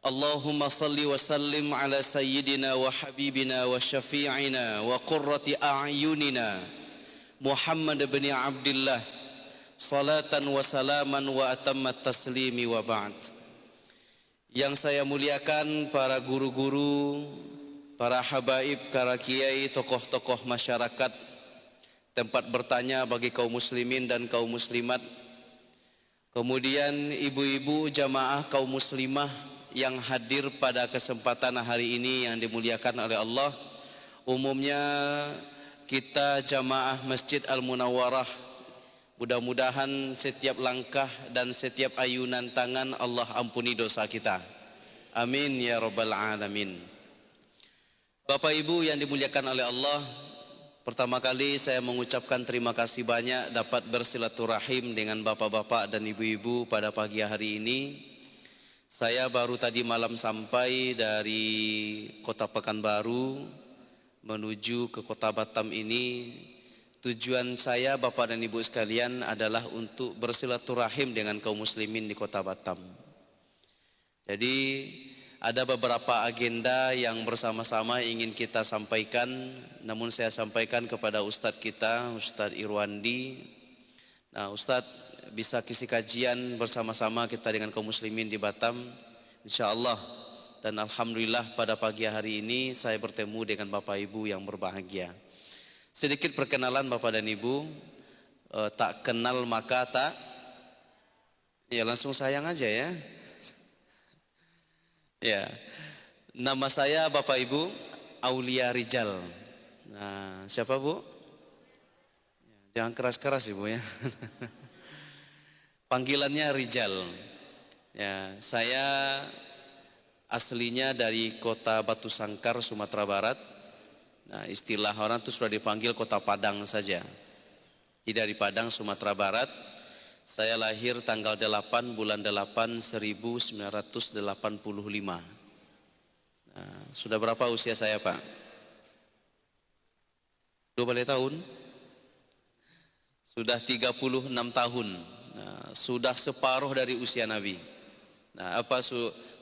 Allahumma salli wa sallim ala sayyidina wa habibina wa syafi'ina wa qurrati a'yunina Muhammad bin Abdullah salatan wa salaman wa atammat taslimi wa ba'd. Yang saya muliakan para guru-guru, para habaib, para kiai, tokoh-tokoh masyarakat, tempat bertanya bagi kaum muslimin dan kaum muslimat, kemudian ibu-ibu jamaah kaum muslimah yang hadir pada kesempatan hari ini yang dimuliakan oleh Allah. Umumnya kita jamaah Masjid Al-Munawwarah, mudah-mudahan setiap langkah dan setiap ayunan tangan Allah ampuni dosa kita. Amin ya rabbal alamin. Bapak Ibu yang dimuliakan oleh Allah, pertama kali saya mengucapkan terima kasih banyak dapat bersilaturahim dengan bapak-bapak dan ibu-ibu pada pagi hari ini. Saya baru tadi malam sampai dari kota Pekanbaru menuju ke kota Batam ini. Tujuan saya Bapak dan Ibu sekalian adalah untuk bersilaturahim dengan kaum muslimin di kota Batam. Jadi ada beberapa agenda yang bersama-sama ingin kita sampaikan, namun saya sampaikan kepada Ustadz kita, Ustadz Irwandi. Nah, Ustadz bisa kisi kajian bersama-sama kita dengan kaum muslimin di Batam, insyaallah. Dan alhamdulillah pada pagi hari ini saya bertemu dengan Bapak Ibu yang berbahagia. Sedikit perkenalan Bapak dan Ibu, tak kenal maka tak, ya langsung sayang aja ya. Ya, nama saya Bapak Ibu Aulia Rijal. Nah, siapa Bu? Jangan keras-keras Ibu ya. Panggilannya Rijal. Ya, saya aslinya dari kota Batu Sangkar, Sumatera Barat. Nah, istilah orang itu sudah dipanggil kota Padang saja. Jadi dari Padang, Sumatera Barat. Saya lahir tanggal 8 bulan 8 1985. Nah, sudah berapa usia saya Pak? 2 tahun? Sudah 36 tahun. Nah, sudah separuh dari usia Nabi. Nah,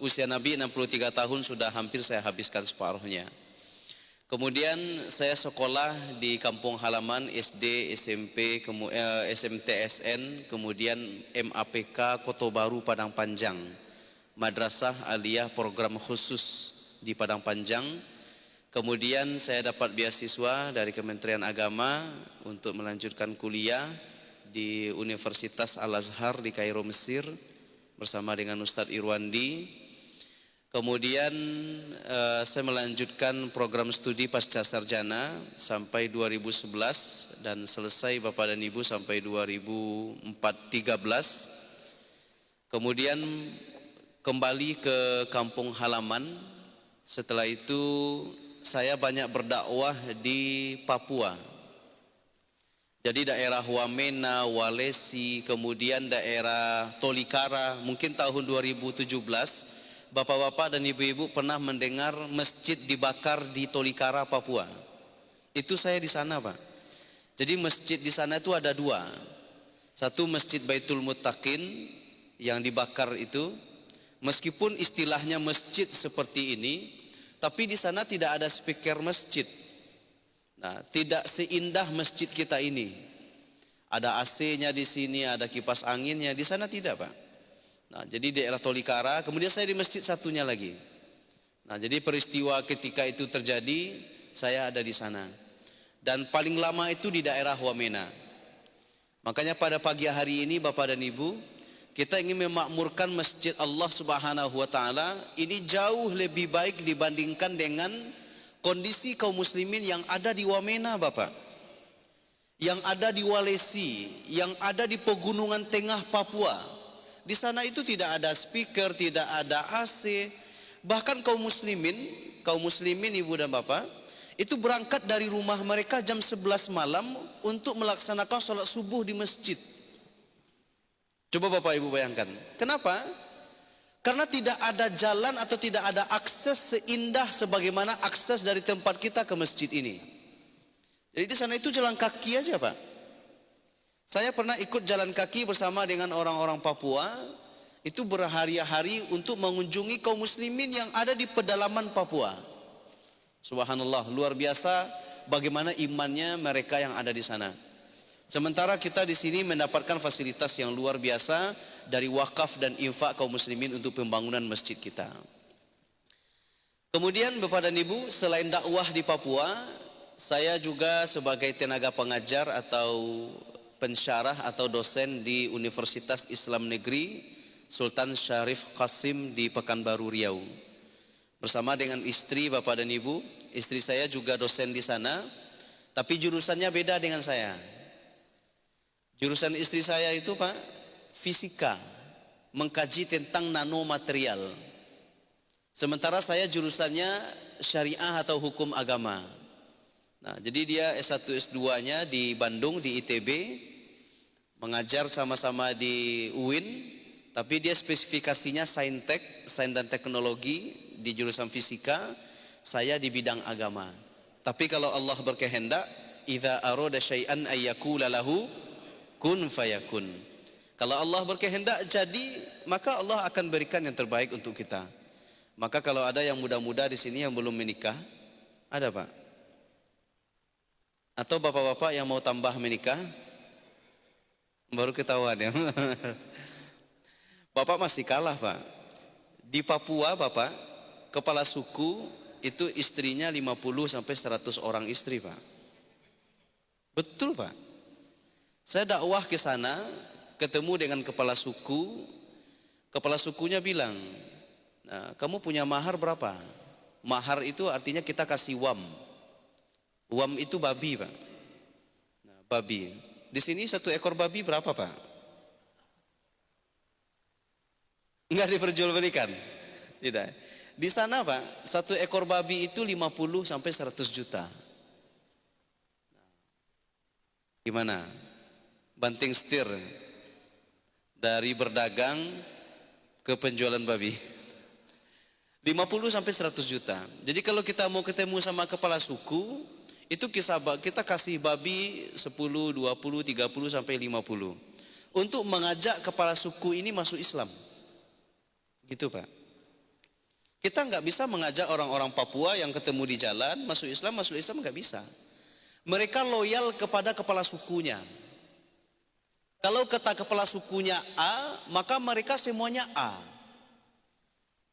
usia Nabi 63 tahun sudah hampir saya habiskan separuhnya. Kemudian saya sekolah di kampung halaman SD, SMP, SMTSN, kemudian MAPK Kotobaru Padang Panjang, Madrasah Aliyah program khusus di Padang Panjang. Kemudian saya dapat beasiswa dari Kementerian Agama untuk melanjutkan kuliah di Universitas Al-Azhar di Kairo, Mesir bersama dengan Ustadz Irwandi. Kemudian saya melanjutkan program studi pasca sarjana sampai 2011 dan selesai Bapak dan Ibu sampai 2013. Kemudian kembali ke kampung halaman. Setelah itu saya banyak berdakwah di Papua. Jadi daerah Wamena, Walesi, kemudian daerah Tolikara. Mungkin tahun 2017 Bapak-bapak dan ibu-ibu pernah mendengar masjid dibakar di Tolikara, Papua. Itu saya di sana Pak. Jadi masjid di sana itu ada dua. Satu Masjid Baitul Muttaqin yang dibakar itu, meskipun istilahnya masjid seperti ini, tapi di sana tidak ada speaker masjid. Nah, tidak seindah masjid kita ini. Ada AC-nya di sini, ada kipas anginnya. Di sana tidak Pak. Nah, jadi daerah Tolikara, kemudian saya di masjid satunya lagi. Nah, jadi peristiwa ketika itu terjadi, saya ada di sana. Dan paling lama itu di daerah Wamena. Makanya pada pagi hari ini Bapak dan Ibu, kita ingin memakmurkan masjid Allah Subhanahu wa taala ini jauh lebih baik dibandingkan dengan kondisi kaum muslimin yang ada di Wamena Bapak. Yang ada di Walesi, yang ada di pegunungan tengah Papua. Di sana itu tidak ada speaker, tidak ada AC. Bahkan kaum muslimin Ibu dan Bapak, itu berangkat dari rumah mereka jam 11 malam untuk melaksanakan sholat subuh di masjid. Coba Bapak Ibu bayangkan. Kenapa? Karena tidak ada jalan atau tidak ada akses seindah sebagaimana akses dari tempat kita ke masjid ini. Jadi di sana itu jalan kaki aja Pak. Saya pernah ikut jalan kaki bersama dengan orang-orang Papua. itu berhari-hari untuk mengunjungi kaum muslimin yang ada di pedalaman Papua. Subhanallah, luar biasa bagaimana imannya mereka yang ada di sana. Sementara kita di sini mendapatkan fasilitas yang luar biasa dari wakaf dan infak kaum muslimin untuk pembangunan masjid kita. Kemudian Bapak dan Ibu, selain dakwah di Papua, saya juga sebagai tenaga pengajar atau pensyarah atau dosen di Universitas Islam Negeri Sultan Syarif Qasim di Pekanbaru Riau. Bersama dengan istri Bapak dan Ibu, istri saya juga dosen di sana, tapi jurusannya beda dengan saya. Jurusan istri saya itu Pak, fisika, mengkaji tentang nanomaterial. Sementara saya jurusannya syariah atau hukum agama. Nah, jadi dia S1 S2-nya di Bandung di ITB, mengajar sama-sama di UIN, tapi dia spesifikasinya saintek, sains dan teknologi di jurusan fisika, saya di bidang agama. Tapi kalau Allah berkehendak, idza arada syai'an ayyakula lahu kun fayakun. Kalau Allah berkehendak jadi, maka Allah akan berikan yang terbaik untuk kita. Maka kalau ada yang muda-muda di sini yang belum menikah, ada Pak? Atau bapak-bapak yang mau tambah menikah? Baru ketahuan ya. Bapak masih kalah Pak. Di Papua Bapak, kepala suku itu istrinya 50 sampai 100 orang istri Pak. Betul Pak. Saya dakwah ke sana, ketemu dengan kepala suku. Kepala sukunya bilang, nah, kamu punya mahar berapa? Mahar itu artinya kita kasih wam. Wam itu babi Pak. Nah, babi. Di sini 1 ekor babi berapa Pak? Enggak diperjualbelikan. Tidak. Di sana Pak, 1 ekor babi itu 50 sampai 100 juta. Gimana? Banting setir dari berdagang ke penjualan babi. 50 sampai 100 juta. Jadi kalau kita mau ketemu sama kepala suku, itu kita kasih babi 10, 20, 30 sampai 50 untuk mengajak kepala suku ini masuk Islam. Gitu Pak. Kita nggak bisa mengajak orang-orang Papua yang ketemu di jalan masuk Islam nggak bisa. Mereka loyal kepada kepala sukunya. Kalau kata kepala sukunya A, maka mereka semuanya A.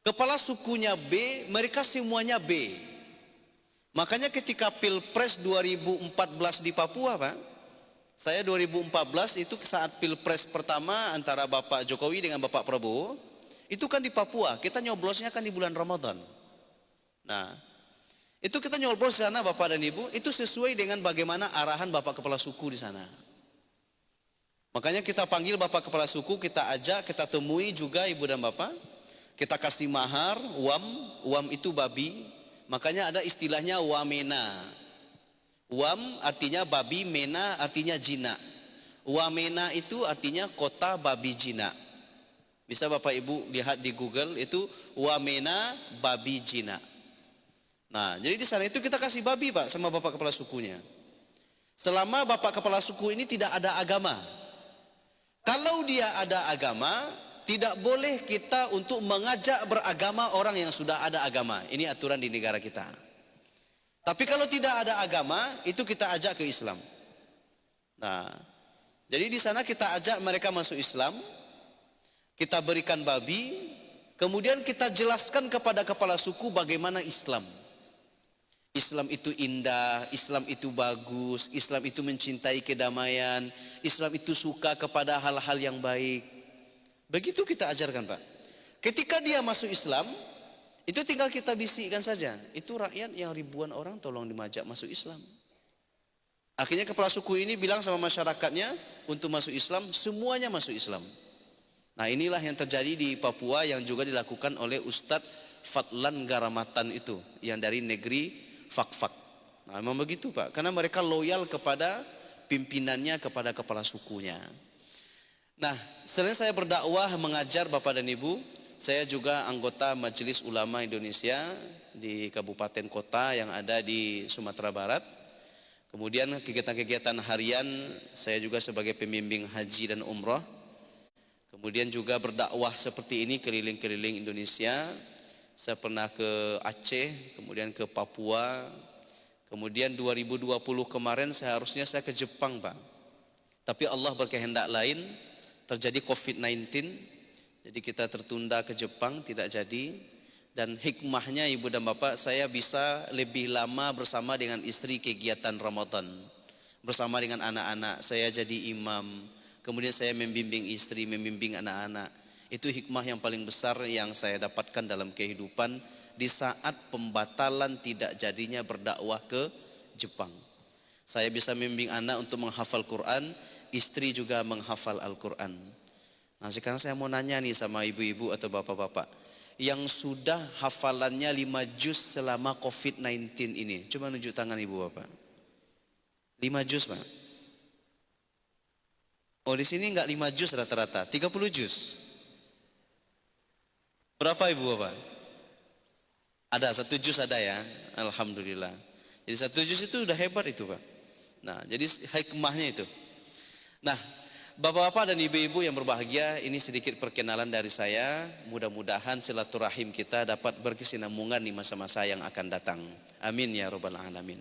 Kepala sukunya B, mereka semuanya B. Makanya ketika Pilpres 2014 di Papua Pak, saya 2014 itu saat Pilpres pertama antara Bapak Jokowi dengan Bapak Prabowo, itu kan di Papua, kita nyoblosnya kan di bulan Ramadan. Nah, itu kita nyoblos di sana Bapak dan Ibu, itu sesuai dengan bagaimana arahan Bapak Kepala Suku di sana. Makanya kita panggil Bapak Kepala Suku, kita ajak, kita temui juga Ibu dan Bapak, kita kasih mahar, wam itu babi. Makanya ada istilahnya wamena. Wam artinya babi, mena artinya jina. Wamena itu artinya kota babi jina. Bisa Bapak Ibu lihat di Google itu wamena babi jina. Nah, jadi di sana itu kita kasih babi Pak sama Bapak Kepala Sukunya. Selama Bapak Kepala Suku ini tidak ada agama. Kalau dia ada agama, tidak boleh kita untuk mengajak beragama orang yang sudah ada agama. Ini aturan di negara kita. Tapi kalau tidak ada agama, itu kita ajak ke Islam. Nah, jadi di sana kita ajak mereka masuk Islam, kita berikan babi, kemudian kita jelaskan kepada kepala suku bagaimana Islam. Islam itu indah, Islam itu bagus, Islam itu mencintai kedamaian, Islam itu suka kepada hal-hal yang baik. Begitu kita ajarkan Pak. Ketika dia masuk Islam, itu tinggal kita bisikkan saja. Itu rakyat yang ribuan orang tolong dimajak masuk Islam. Akhirnya kepala suku ini bilang sama masyarakatnya untuk masuk Islam, semuanya masuk Islam. Nah inilah yang terjadi di Papua yang juga dilakukan oleh Ustadz Fadlan Garamatan itu, yang dari negeri Fak-Fak. Nah memang begitu Pak, karena mereka loyal kepada pimpinannya, kepada kepala sukunya. Nah, selain saya berdakwah mengajar Bapak dan Ibu, saya juga anggota Majelis Ulama Indonesia di kabupaten kota yang ada di Sumatera Barat. Kemudian kegiatan-kegiatan harian saya juga sebagai pembimbing haji dan umroh. Kemudian juga berdakwah seperti ini keliling-keliling Indonesia. Saya pernah ke Aceh, kemudian ke Papua. Kemudian 2020 kemarin seharusnya saya ke Jepang, Pak. Tapi Allah berkehendak lain, terjadi COVID-19. Jadi kita tertunda ke Jepang, tidak jadi. Dan hikmahnya Ibu dan Bapak, saya bisa lebih lama bersama dengan istri kegiatan Ramadan. Bersama dengan anak-anak, saya jadi imam. Kemudian saya membimbing istri, membimbing anak-anak. Itu hikmah yang paling besar yang saya dapatkan dalam kehidupan di saat pembatalan tidak jadinya berdakwah ke Jepang. Saya bisa membimbing anak untuk menghafal Quran, istri juga menghafal Al-Quran. Nah sekarang saya mau nanya nih sama ibu-ibu atau bapak-bapak yang sudah hafalannya 5 juz selama COVID-19 ini. Coba nunjuk tangan ibu bapak. 5 juz, Pak. Oh di sini enggak 5 juz rata-rata, 30 juz. Berapa ibu bapak? Ada 1 juz ada ya, alhamdulillah. Jadi 1 juz itu udah hebat itu, Pak. Nah jadi hikmahnya itu. Nah bapak-bapak dan ibu-ibu yang berbahagia, ini sedikit perkenalan dari saya. Mudah-mudahan silaturahim kita dapat berkesinambungan di masa-masa yang akan datang. Amin ya rabbal alamin.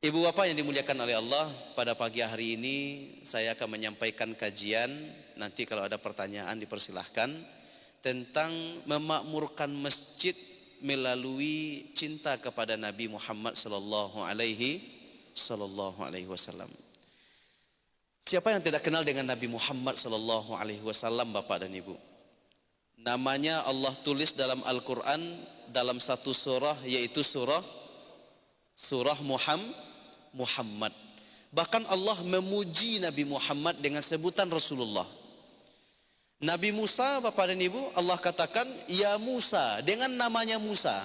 Ibu bapak yang dimuliakan oleh Allah, pada pagi hari ini saya akan menyampaikan kajian. Nanti kalau ada pertanyaan dipersilahkan, tentang memakmurkan masjid melalui cinta kepada Nabi Muhammad sallallahu alaihi wasallam. Siapa yang tidak kenal dengan Nabi Muhammad sallallahu alaihi wasallam, Bapak dan Ibu? Namanya Allah tulis dalam Al-Qur'an dalam satu surah, yaitu surah Muhammad. Bahkan Allah memuji Nabi Muhammad dengan sebutan Rasulullah. Nabi Musa, Bapak dan Ibu, Allah katakan ya Musa, dengan namanya Musa.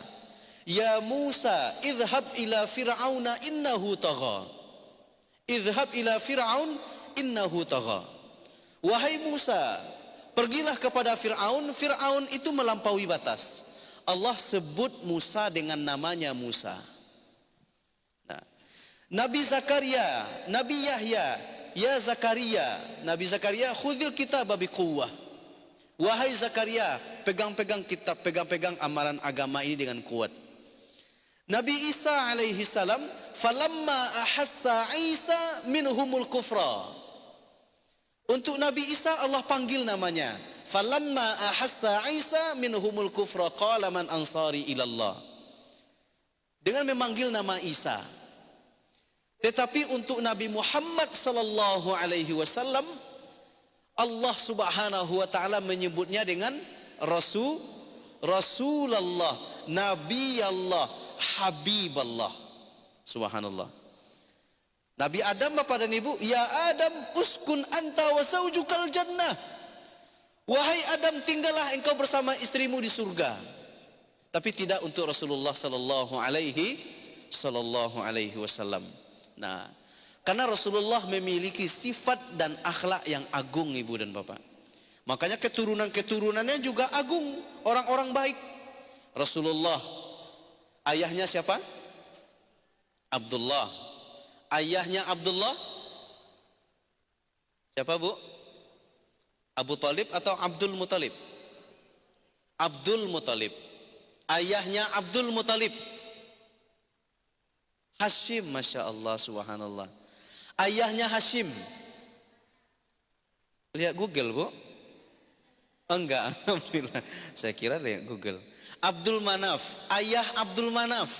Ya Musa, idhab ila fir'auna innahu tagha. Idhab ila fir'aun innahu tagha. Wahai Musa, pergilah kepada Fir'aun. Fir'aun itu melampaui batas. Allah sebut Musa dengan namanya Musa. Nah, Nabi Zakaria, Nabi Yahya, ya Zakaria, Nabi Zakaria, khudhil kitaba biquwwah. Wahai Zakaria, pegang-pegang kitab, pegang-pegang amalan agama ini dengan kuat. Nabi Isa alaihi salam, falamma ahassa Isa minhumul kufra. Untuk Nabi Isa Allah panggil namanya. Falamma ahassa Isa minhumul kufra qala man ansari ilallah. Dengan memanggil nama Isa. Tetapi untuk Nabi Muhammad sallallahu alaihi wasallam, Allah subhanahu wa ta'ala menyebutnya dengan Rasulullah, Nabi Allah, Habib Allah. Subhanallah. Nabi Adam, Bapak dan Ibu, ya Adam uskun anta wa zawjukal jannah. Wahai Adam, tinggallah engkau bersama istrimu di surga. Tapi tidak untuk Rasulullah sallallahu alaihi wasallam. Nah, karena Rasulullah memiliki sifat dan akhlak yang agung, Ibu dan Bapak. Makanya keturunan-keturunannya juga agung, orang-orang baik. Rasulullah, ayahnya siapa? Abdullah. Ayahnya Abdullah siapa, Bu? Abu Talib atau Abdul Muttalib? Abdul Muttalib. Ayahnya Abdul Muttalib Hashim, Masya Allah, subhanallah. Ayahnya Hashim. Lihat Google, Bu? Enggak, alhamdulillah. Saya kira lihat Google. Abdul Manaf, ayah Abdul Manaf.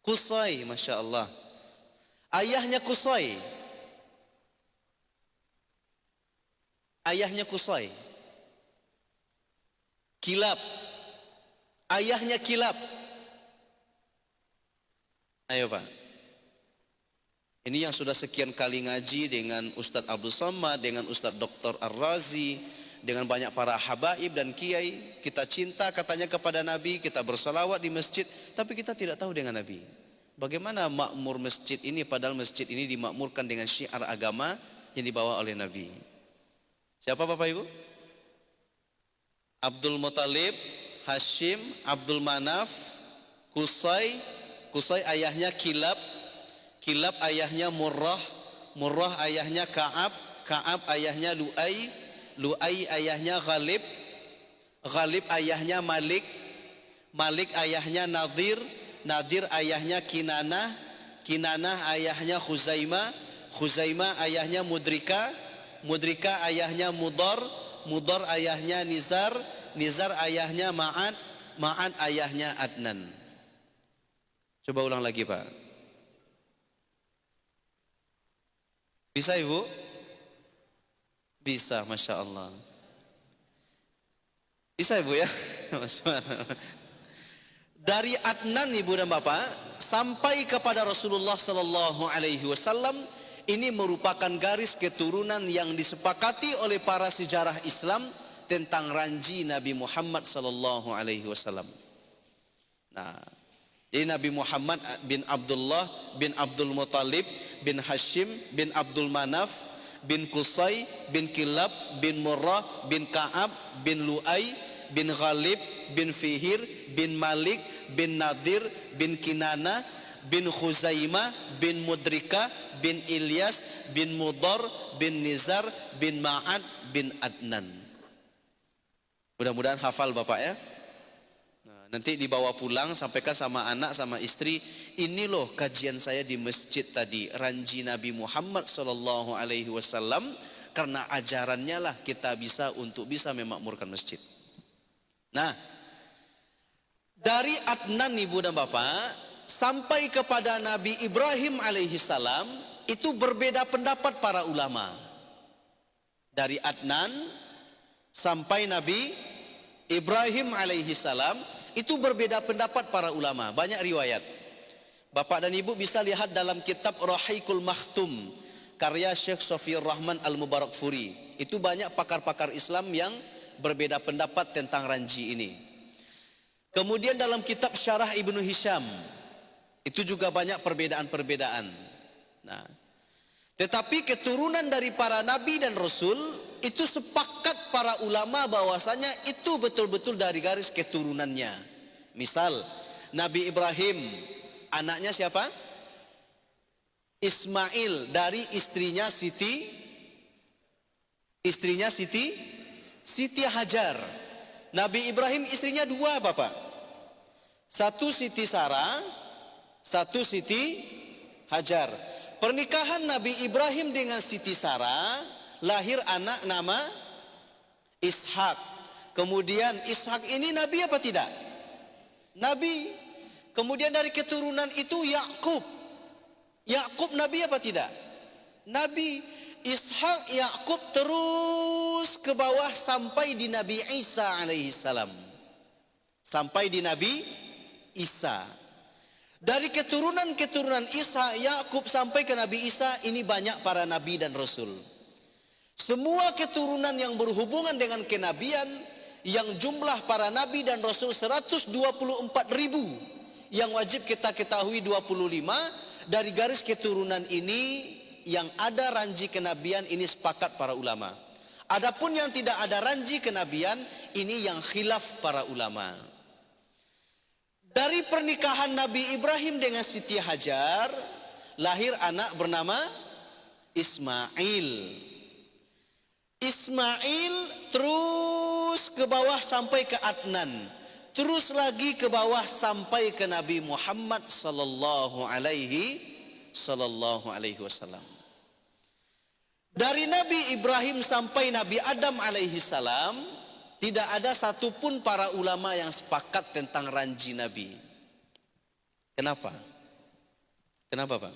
Qusay, Masya Allah. Ayahnya Qusay. Ayahnya Qusay. Kilab. Ayahnya Kilab. Ayo Pak. Ini yang sudah sekian kali ngaji dengan Ustadz Abdul Somad, dengan Ustadz Dr. Ar-Razi, dengan banyak para habaib dan kiai. Kita cinta katanya kepada Nabi, kita bersalawat di masjid, tapi kita tidak tahu dengan Nabi. Bagaimana makmur masjid ini, padahal masjid ini dimakmurkan dengan syiar agama yang dibawa oleh Nabi. Siapa Bapak Ibu? Abdul Muttalib, Hashim, Abdul Manaf, Qusay. Qusay ayahnya Kilab. Kilab ayahnya Murrah. Murrah ayahnya Ka'ab. Ka'ab ayahnya Lu'ay. Lu'ai ayahnya Ghalib, Ghalib ayahnya Malik, Malik ayahnya Nadir, Nadir ayahnya Kinanah, Kinanah ayahnya Khuzaimah, Khuzaimah ayahnya Mudrika, Mudrika ayahnya Mudar, Mudar ayahnya Nizar, Nizar ayahnya Ma'ad, Ma'ad ayahnya Adnan. Coba ulang lagi Pak. Bisa Ibu? Bisa, Masya Allah. Bisa Ibu ya? Dari Adnan Ibu dan Bapak sampai kepada Rasulullah Sallallahu Alaihi Wasallam, ini merupakan garis keturunan yang disepakati oleh para sejarah Islam tentang ranji Nabi Muhammad Sallallahu Alaihi Wasallam. Nah, jadi Nabi Muhammad bin Abdullah bin Abdul Muttalib bin Hashim bin Abdul Manaf bin Qusay bin Kilab bin Murrah bin Ka'ab bin Lu'ay bin Ghalib bin Fihir bin Malik bin Nadir bin Kinana bin Khuzaimah bin Mudrika bin Ilyas bin Mudar bin Nizar bin Ma'ad bin Adnan. Mudah-mudahan hafal Bapak ya. Nanti dibawa pulang, sampaikan sama anak sama istri, ini loh kajian saya di masjid tadi, ranji Nabi Muhammad Sallallahu Alaihi Wasallam, karena ajarannya lah kita bisa memakmurkan masjid. Nah, dari Adnan Ibu dan Bapak sampai kepada Nabi Ibrahim alaihi salam, itu berbeda pendapat para ulama. Dari Adnan sampai Nabi Ibrahim alaihi salam, itu berbeda pendapat para ulama, banyak riwayat. Bapak dan Ibu bisa lihat dalam kitab Rahiqul Makhtum karya Syekh Sofiyur Rahman Al-Mubarakfuri. Itu banyak pakar-pakar Islam yang berbeda pendapat tentang ranji ini. Kemudian dalam kitab Syarah Ibnu Hisham, itu juga banyak perbedaan-perbedaan. Nah, tetapi keturunan dari para nabi dan rasul itu sepakat para ulama bahwasanya itu betul-betul dari garis keturunannya. Misal Nabi Ibrahim anaknya siapa? Ismail dari istrinya Siti Hajar. Nabi Ibrahim istrinya dua Bapak. Satu Siti Sarah, satu Siti Hajar. Pernikahan Nabi Ibrahim dengan Siti Sarah, lahir anak nama Ishak. Kemudian Ishak ini nabi apa tidak? Nabi. Kemudian dari keturunan itu Yakub. Yakub nabi apa tidak? Nabi. Ishak, Yakub terus ke bawah sampai di Nabi Isa alaihi salam. Sampai di Nabi Isa. Dari keturunan-keturunan Isa, Yakub sampai ke Nabi Isa, ini banyak para nabi dan rasul. Semua keturunan yang berhubungan dengan kenabian, yang jumlah para nabi dan rasul 124.000, yang wajib kita ketahui 25, dari garis keturunan ini yang ada ranji kenabian ini sepakat para ulama. Adapun yang tidak ada ranji kenabian, ini yang khilaf para ulama. Dari pernikahan Nabi Ibrahim dengan Siti Hajar, lahir anak bernama Ismail. Ismail terus ke bawah sampai ke Adnan, terus lagi ke bawah sampai ke Nabi Muhammad sallallahu alaihi wasallam. Dari Nabi Ibrahim sampai Nabi Adam alaihi salam, tidak ada satupun para ulama yang sepakat tentang ranji Nabi. Kenapa? Kenapa Pak?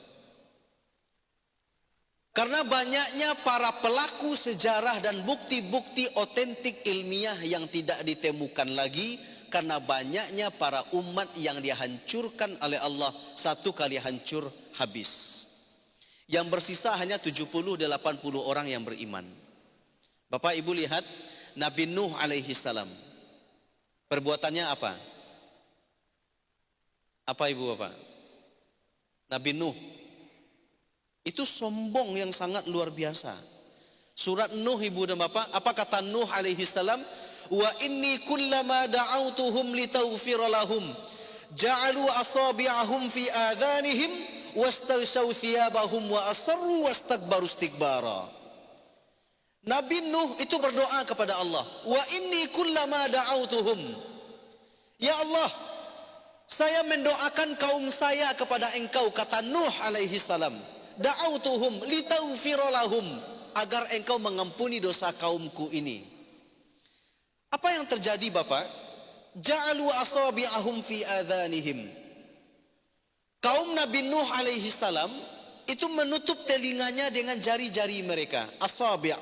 Karena banyaknya para pelaku sejarah dan bukti-bukti otentik ilmiah yang tidak ditemukan lagi, karena banyaknya para umat yang dihancurkan oleh Allah, satu kali hancur habis. Yang bersisa hanya 70-80 orang yang beriman. Bapak Ibu lihat Nabi Nuh alaihi salam. Perbuatannya apa? Apa Ibu Bapak? Nabi Nuh itu sombong yang sangat luar biasa. Surat Nuh Ibu dan Bapak, apa kata Nuh alaihi salam? Wa inni kullama da'autuhum litaghfira lahum ja'alu asabi'ahum fi adhanihim wastaghshaw thiyabahum wa asarru wastakbaru istikbara. Nabi Nuh itu berdoa kepada Allah, wa inni kullama da'autuhum, ya Allah, saya mendoakan kaum saya kepada engkau, kata Nuh alaihi salam, da'autuhum litaghfira lahum, agar engkau mengampuni dosa kaumku ini. Apa yang terjadi Bapak? Ja'alu asabi'ahum fi adhanihim. Kaum Nabi Nuh alaihi salam itu menutup telinganya dengan jari-jari mereka, asabi'.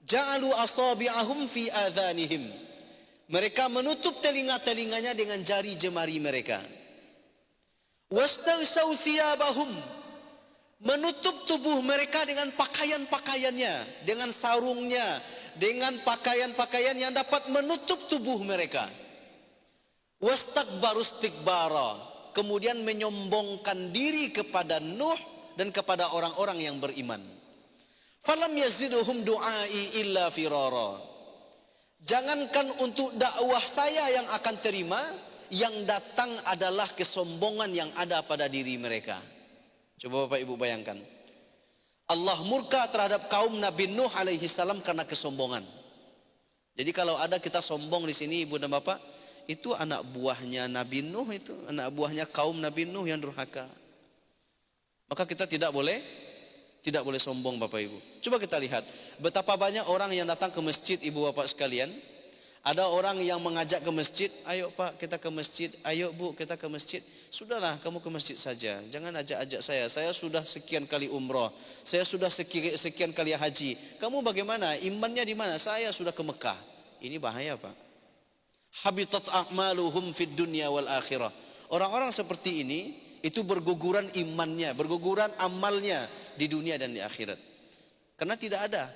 Ja'alu asabi'ahum fi adhanihim. Mereka menutup telinga-telinganya dengan jari jemari mereka. Wastaghshaw thiyabahum, menutup tubuh mereka dengan pakaian-pakaiannya, dengan sarungnya, dengan pakaian-pakaian yang dapat menutup tubuh mereka. Wastakbaru istikbara, kemudian menyombongkan diri kepada Nuh dan kepada orang-orang yang beriman. Falam yaziduhum du'ai illa firara. Jangankan untuk dakwah saya yang akan terima, yang datang adalah kesombongan yang ada pada diri mereka. Coba Bapak Ibu bayangkan. Allah murka terhadap kaum Nabi Nuh alaihi salam karena kesombongan. Jadi kalau ada kita sombong di sini Ibu dan Bapak, itu anak buahnya Nabi Nuh, itu anak buahnya kaum Nabi Nuh yang durhaka. Maka kita tidak boleh sombong Bapak Ibu. Coba kita lihat betapa banyak orang yang datang ke masjid Ibu Bapak sekalian. Ada orang yang mengajak ke masjid, ayo Pak kita ke masjid, ayo Bu kita ke masjid. Sudahlah kamu ke masjid saja, jangan ajak-ajak saya sudah sekian kali umrah, saya sudah sekian kali haji. Kamu bagaimana? Imannya di mana? Saya sudah ke Mekah. Ini bahaya Pak. Habitat a'maluhum fid dunya wal akhirah. Orang-orang seperti ini itu berguguran imannya, berguguran amalnya di dunia dan di akhirat. Karena tidak ada.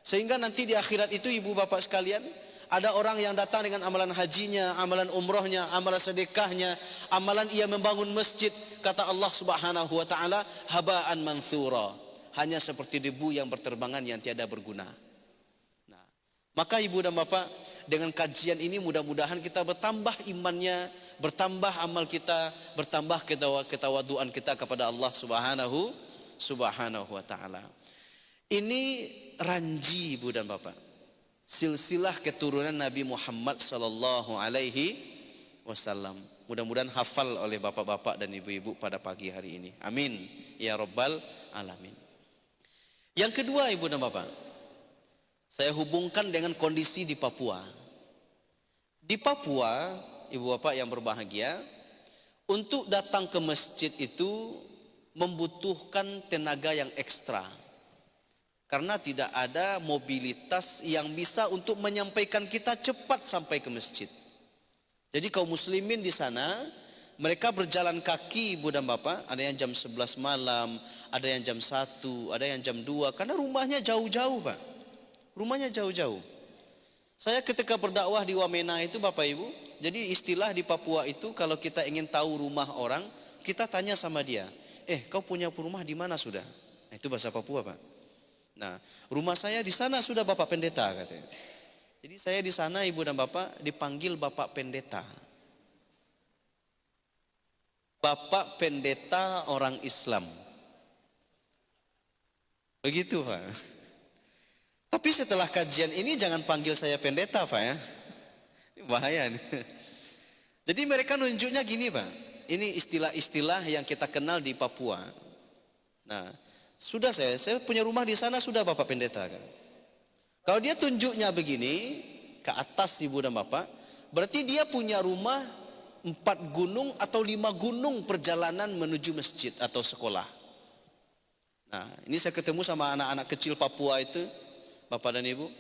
Sehingga nanti di akhirat itu Ibu Bapak sekalian, ada orang yang datang dengan amalan hajinya, amalan umrohnya, amalan sedekahnya, amalan ia membangun masjid. Kata Allah subhanahu wa ta'ala, haba'an manthura, hanya seperti debu yang berterbangan yang tiada berguna. Nah, maka Ibu dan Bapak, dengan kajian ini mudah-mudahan kita bertambah imannya, bertambah amal kita, bertambah ketawaduan kita kepada Allah subhanahu wa ta'ala. Ini ranji Ibu dan Bapak, silsilah keturunan Nabi Muhammad sallallahu alaihi wasallam. Mudah-mudahan hafal oleh bapak-bapak dan ibu-ibu pada pagi hari ini. Amin ya rabbal alamin. Yang kedua Ibu dan Bapak, saya hubungkan dengan kondisi di Papua. Di Papua, Ibu Bapak yang berbahagia, untuk datang ke masjid itu membutuhkan tenaga yang ekstra. Karena tidak ada mobilitas yang bisa untuk menyampaikan kita cepat sampai ke masjid. Jadi kaum muslimin di sana, mereka berjalan kaki Ibu dan Bapak, ada yang jam 11 malam, ada yang jam 1, ada yang jam 2, karena rumahnya jauh-jauh Pak. Rumahnya jauh-jauh. Saya ketika berdakwah di Wamena itu Bapak Ibu, jadi istilah di Papua itu kalau kita ingin tahu rumah orang, kita tanya sama dia, kau punya rumah di mana sudah? Nah, itu bahasa Papua Pak. Nah, rumah saya di sana sudah Bapak Pendeta katanya. Jadi saya di sana Ibu dan Bapak dipanggil Bapak Pendeta. Bapak Pendeta orang Islam. Begitu Pak. Tapi setelah kajian ini jangan panggil saya pendeta Pak ya. Ini bahaya nih. Jadi mereka nunjuknya gini Pak. Ini istilah-istilah yang kita kenal di Papua. Nah, sudah saya punya rumah di sana sudah Bapak Pendeta kan. Kalau dia tunjuknya begini ke atas Ibu dan Bapak, berarti dia punya rumah 4 gunung atau 5 gunung perjalanan menuju masjid atau sekolah. Nah, ini saya ketemu sama anak-anak kecil Papua itu, Bapak dan Ibu.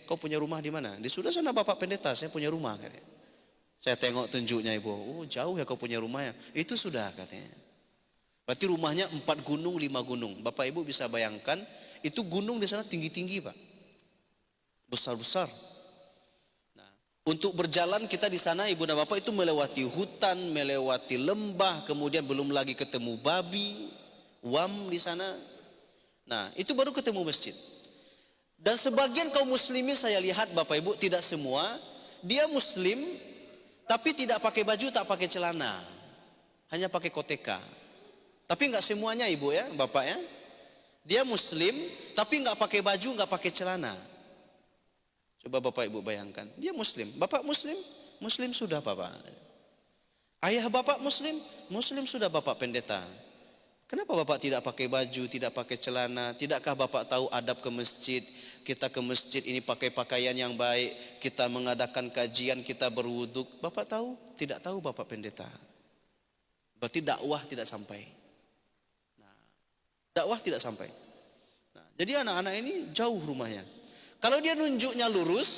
Kau punya rumah di mana? Di sudah sana Bapak Pendeta, saya punya rumah katanya. Saya tengok tunjuknya Ibu, oh jauh ya kau punya rumah ya. Itu sudah katanya. Berarti rumahnya 4 gunung, 5 gunung. Bapak Ibu bisa bayangkan, itu gunung di sana tinggi-tinggi Pak. Besar-besar. Nah, untuk berjalan kita di sana Ibu dan Bapak itu melewati hutan, melewati lembah, kemudian belum lagi ketemu babi, wam di sana. Nah, itu baru ketemu masjid. Dan sebagian kaum muslimin saya lihat Bapak Ibu, tidak semua, dia muslim tapi tidak pakai baju, tak pakai celana. Hanya pakai koteka. Tapi enggak semuanya Ibu ya, Bapak ya. Dia muslim tapi nggak pakai baju, nggak pakai celana. Coba Bapak Ibu bayangkan, dia muslim, Bapak muslim, muslim sudah Bapak. Ayah Bapak muslim, muslim sudah Bapak pendeta. Kenapa Bapak tidak pakai baju, tidak pakai celana? Tidakkah Bapak tahu adab ke masjid? Kita ke masjid ini pakai pakaian yang baik, kita mengadakan kajian, kita berwuduk. Bapak tahu? Tidak tahu Bapak pendeta. Berarti dakwah tidak sampai. Nah, dakwah tidak sampai. Nah, jadi anak-anak ini jauh rumahnya. Kalau dia nunjuknya lurus,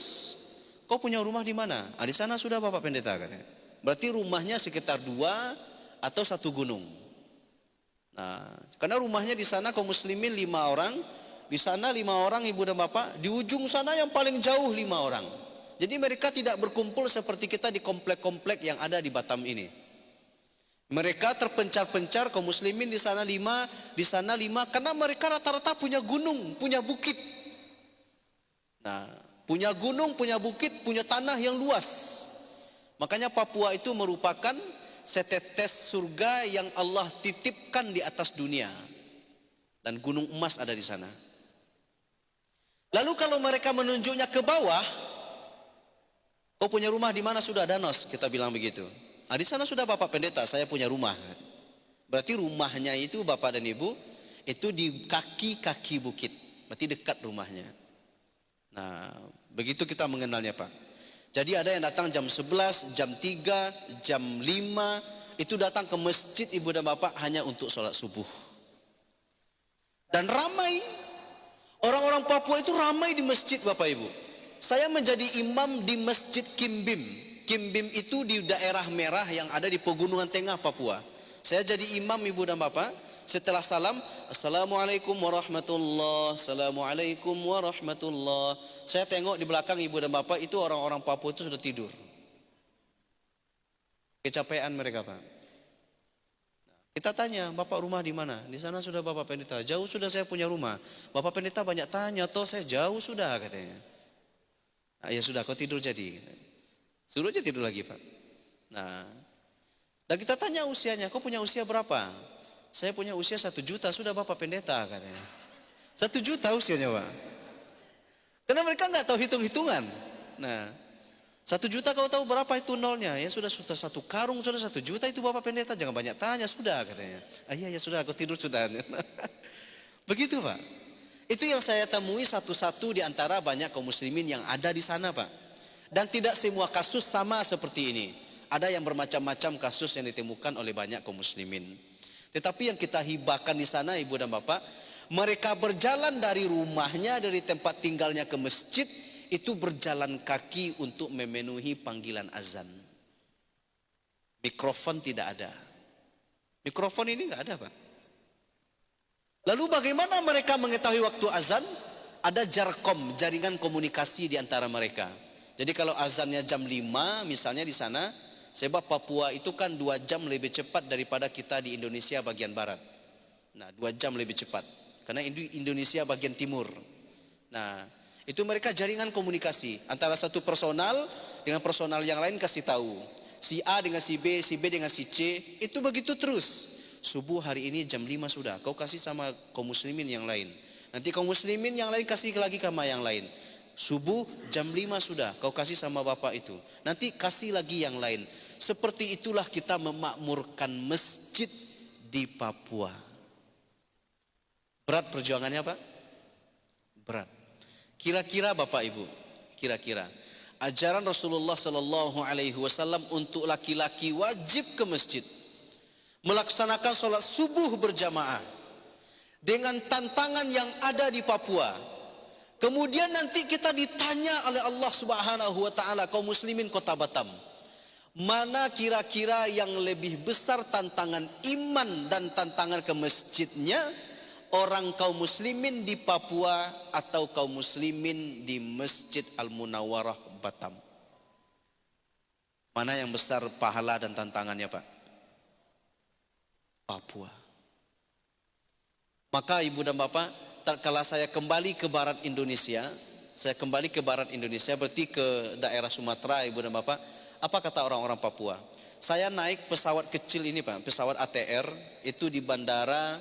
kau punya rumah di mana? Ah, di sana sudah Bapak pendeta katanya. Berarti rumahnya sekitar 2 atau 1 gunung. Nah, karena rumahnya di sana kaum muslimin 5 orang, di sana 5 orang ibu dan bapak, di ujung sana yang paling jauh 5 orang. Jadi mereka tidak berkumpul seperti kita di komplek-komplek yang ada di Batam ini. Mereka terpencar-pencar, kaum muslimin di sana 5, di sana 5, karena mereka rata-rata punya gunung, punya bukit. Nah, punya gunung, punya bukit, punya tanah yang luas. Makanya Papua itu merupakan setetes surga yang Allah titipkan di atas dunia. Dan gunung emas ada di sana. Lalu kalau mereka menunjuknya ke bawah, kau punya rumah di mana? Sudah Danos, kita bilang begitu. Nah, di sana sudah Bapak pendeta, saya punya rumah. Berarti rumahnya itu Bapak dan Ibu, itu di kaki-kaki bukit. Berarti dekat rumahnya. Nah, begitu kita mengenalnya Pak. Jadi ada yang datang jam 11, jam 3, jam 5, itu datang ke masjid Ibu dan Bapak hanya untuk sholat subuh. Dan ramai, orang-orang Papua itu ramai di masjid Bapak Ibu. Saya menjadi imam di masjid Kimbim. Kimbim itu di daerah merah yang ada di pegunungan tengah Papua. Saya jadi imam Ibu dan Bapak. Setelah salam, Assalamualaikum warahmatullahi, Assalamualaikum warahmatullahi. Saya tengok di belakang Ibu dan Bapak itu orang-orang Papua itu sudah tidur. Kecapean mereka Pak. Kita tanya, Bapak rumah di mana? Di sana sudah Bapak pendeta. Jauh sudah saya punya rumah. Bapak pendeta banyak tanya, toh saya jauh sudah katanya. Nah, ya sudah kau tidur jadi. Suruh aja tidur lagi Pak. Nah, dan kita tanya usianya, kau punya usia berapa? Saya punya usia 1 juta, sudah Bapak pendeta katanya. 1 juta usianya Pak. Karena mereka nggak tahu hitung-hitungan. Nah, 1 juta kau tahu berapa itu nolnya? Ya sudah 1 karung, sudah 1 juta itu Bapak pendeta, jangan banyak tanya, sudah katanya. Ah iya ya sudah, aku tidur sudah. Begitu Pak. Itu yang saya temui satu-satu di antara banyak kaum muslimin yang ada di sana Pak. Dan tidak semua kasus sama seperti ini. Ada yang bermacam-macam kasus yang ditemukan oleh banyak kaum muslimin. Tetapi yang kita hibahkan di sana Ibu dan Bapak, mereka berjalan dari rumahnya, dari tempat tinggalnya ke masjid, itu berjalan kaki untuk memenuhi panggilan azan. Mikrofon tidak ada. Mikrofon ini nggak ada Pak. Lalu bagaimana mereka mengetahui waktu azan? Ada jarkom, jaringan komunikasi di antara mereka. Jadi kalau azannya jam 5 misalnya di sana, sebab Papua itu kan 2 jam lebih cepat daripada kita di Indonesia bagian barat. Nah 2 jam lebih cepat. Karena Indonesia bagian timur. Nah itu mereka jaringan komunikasi. Antara satu personal dengan personal yang lain kasih tahu. Si A dengan si B dengan si C. Itu begitu terus. Subuh hari ini jam 5 sudah. Kau kasih sama kaum muslimin yang lain. Nanti kaum muslimin yang lain kasih lagi sama yang lain. Subuh jam 5 sudah, kau kasih sama bapak itu. Nanti kasih lagi yang lain. Seperti itulah kita memakmurkan masjid di Papua. Berat perjuangannya Pak? Berat. Kira-kira Bapak Ibu, kira-kira ajaran Rasulullah Sallallahu Alaihi Wasallam untuk laki-laki wajib ke masjid, melaksanakan sholat subuh berjamaah dengan tantangan yang ada di Papua. Kemudian nanti kita ditanya oleh Allah Subhanahu wa taala kaum muslimin kota Batam, mana kira-kira yang lebih besar tantangan iman dan tantangan ke masjidnya, orang kaum muslimin di Papua atau kaum muslimin di Masjid Al-Munawwarah Batam? Mana yang besar pahala dan tantangannya Pak? Papua. Maka Ibu dan Bapak, kalau saya kembali ke barat Indonesia, berarti ke daerah Sumatera Ibu dan Bapak, apa kata orang-orang Papua? Saya naik pesawat kecil ini Pak, pesawat ATR itu di bandara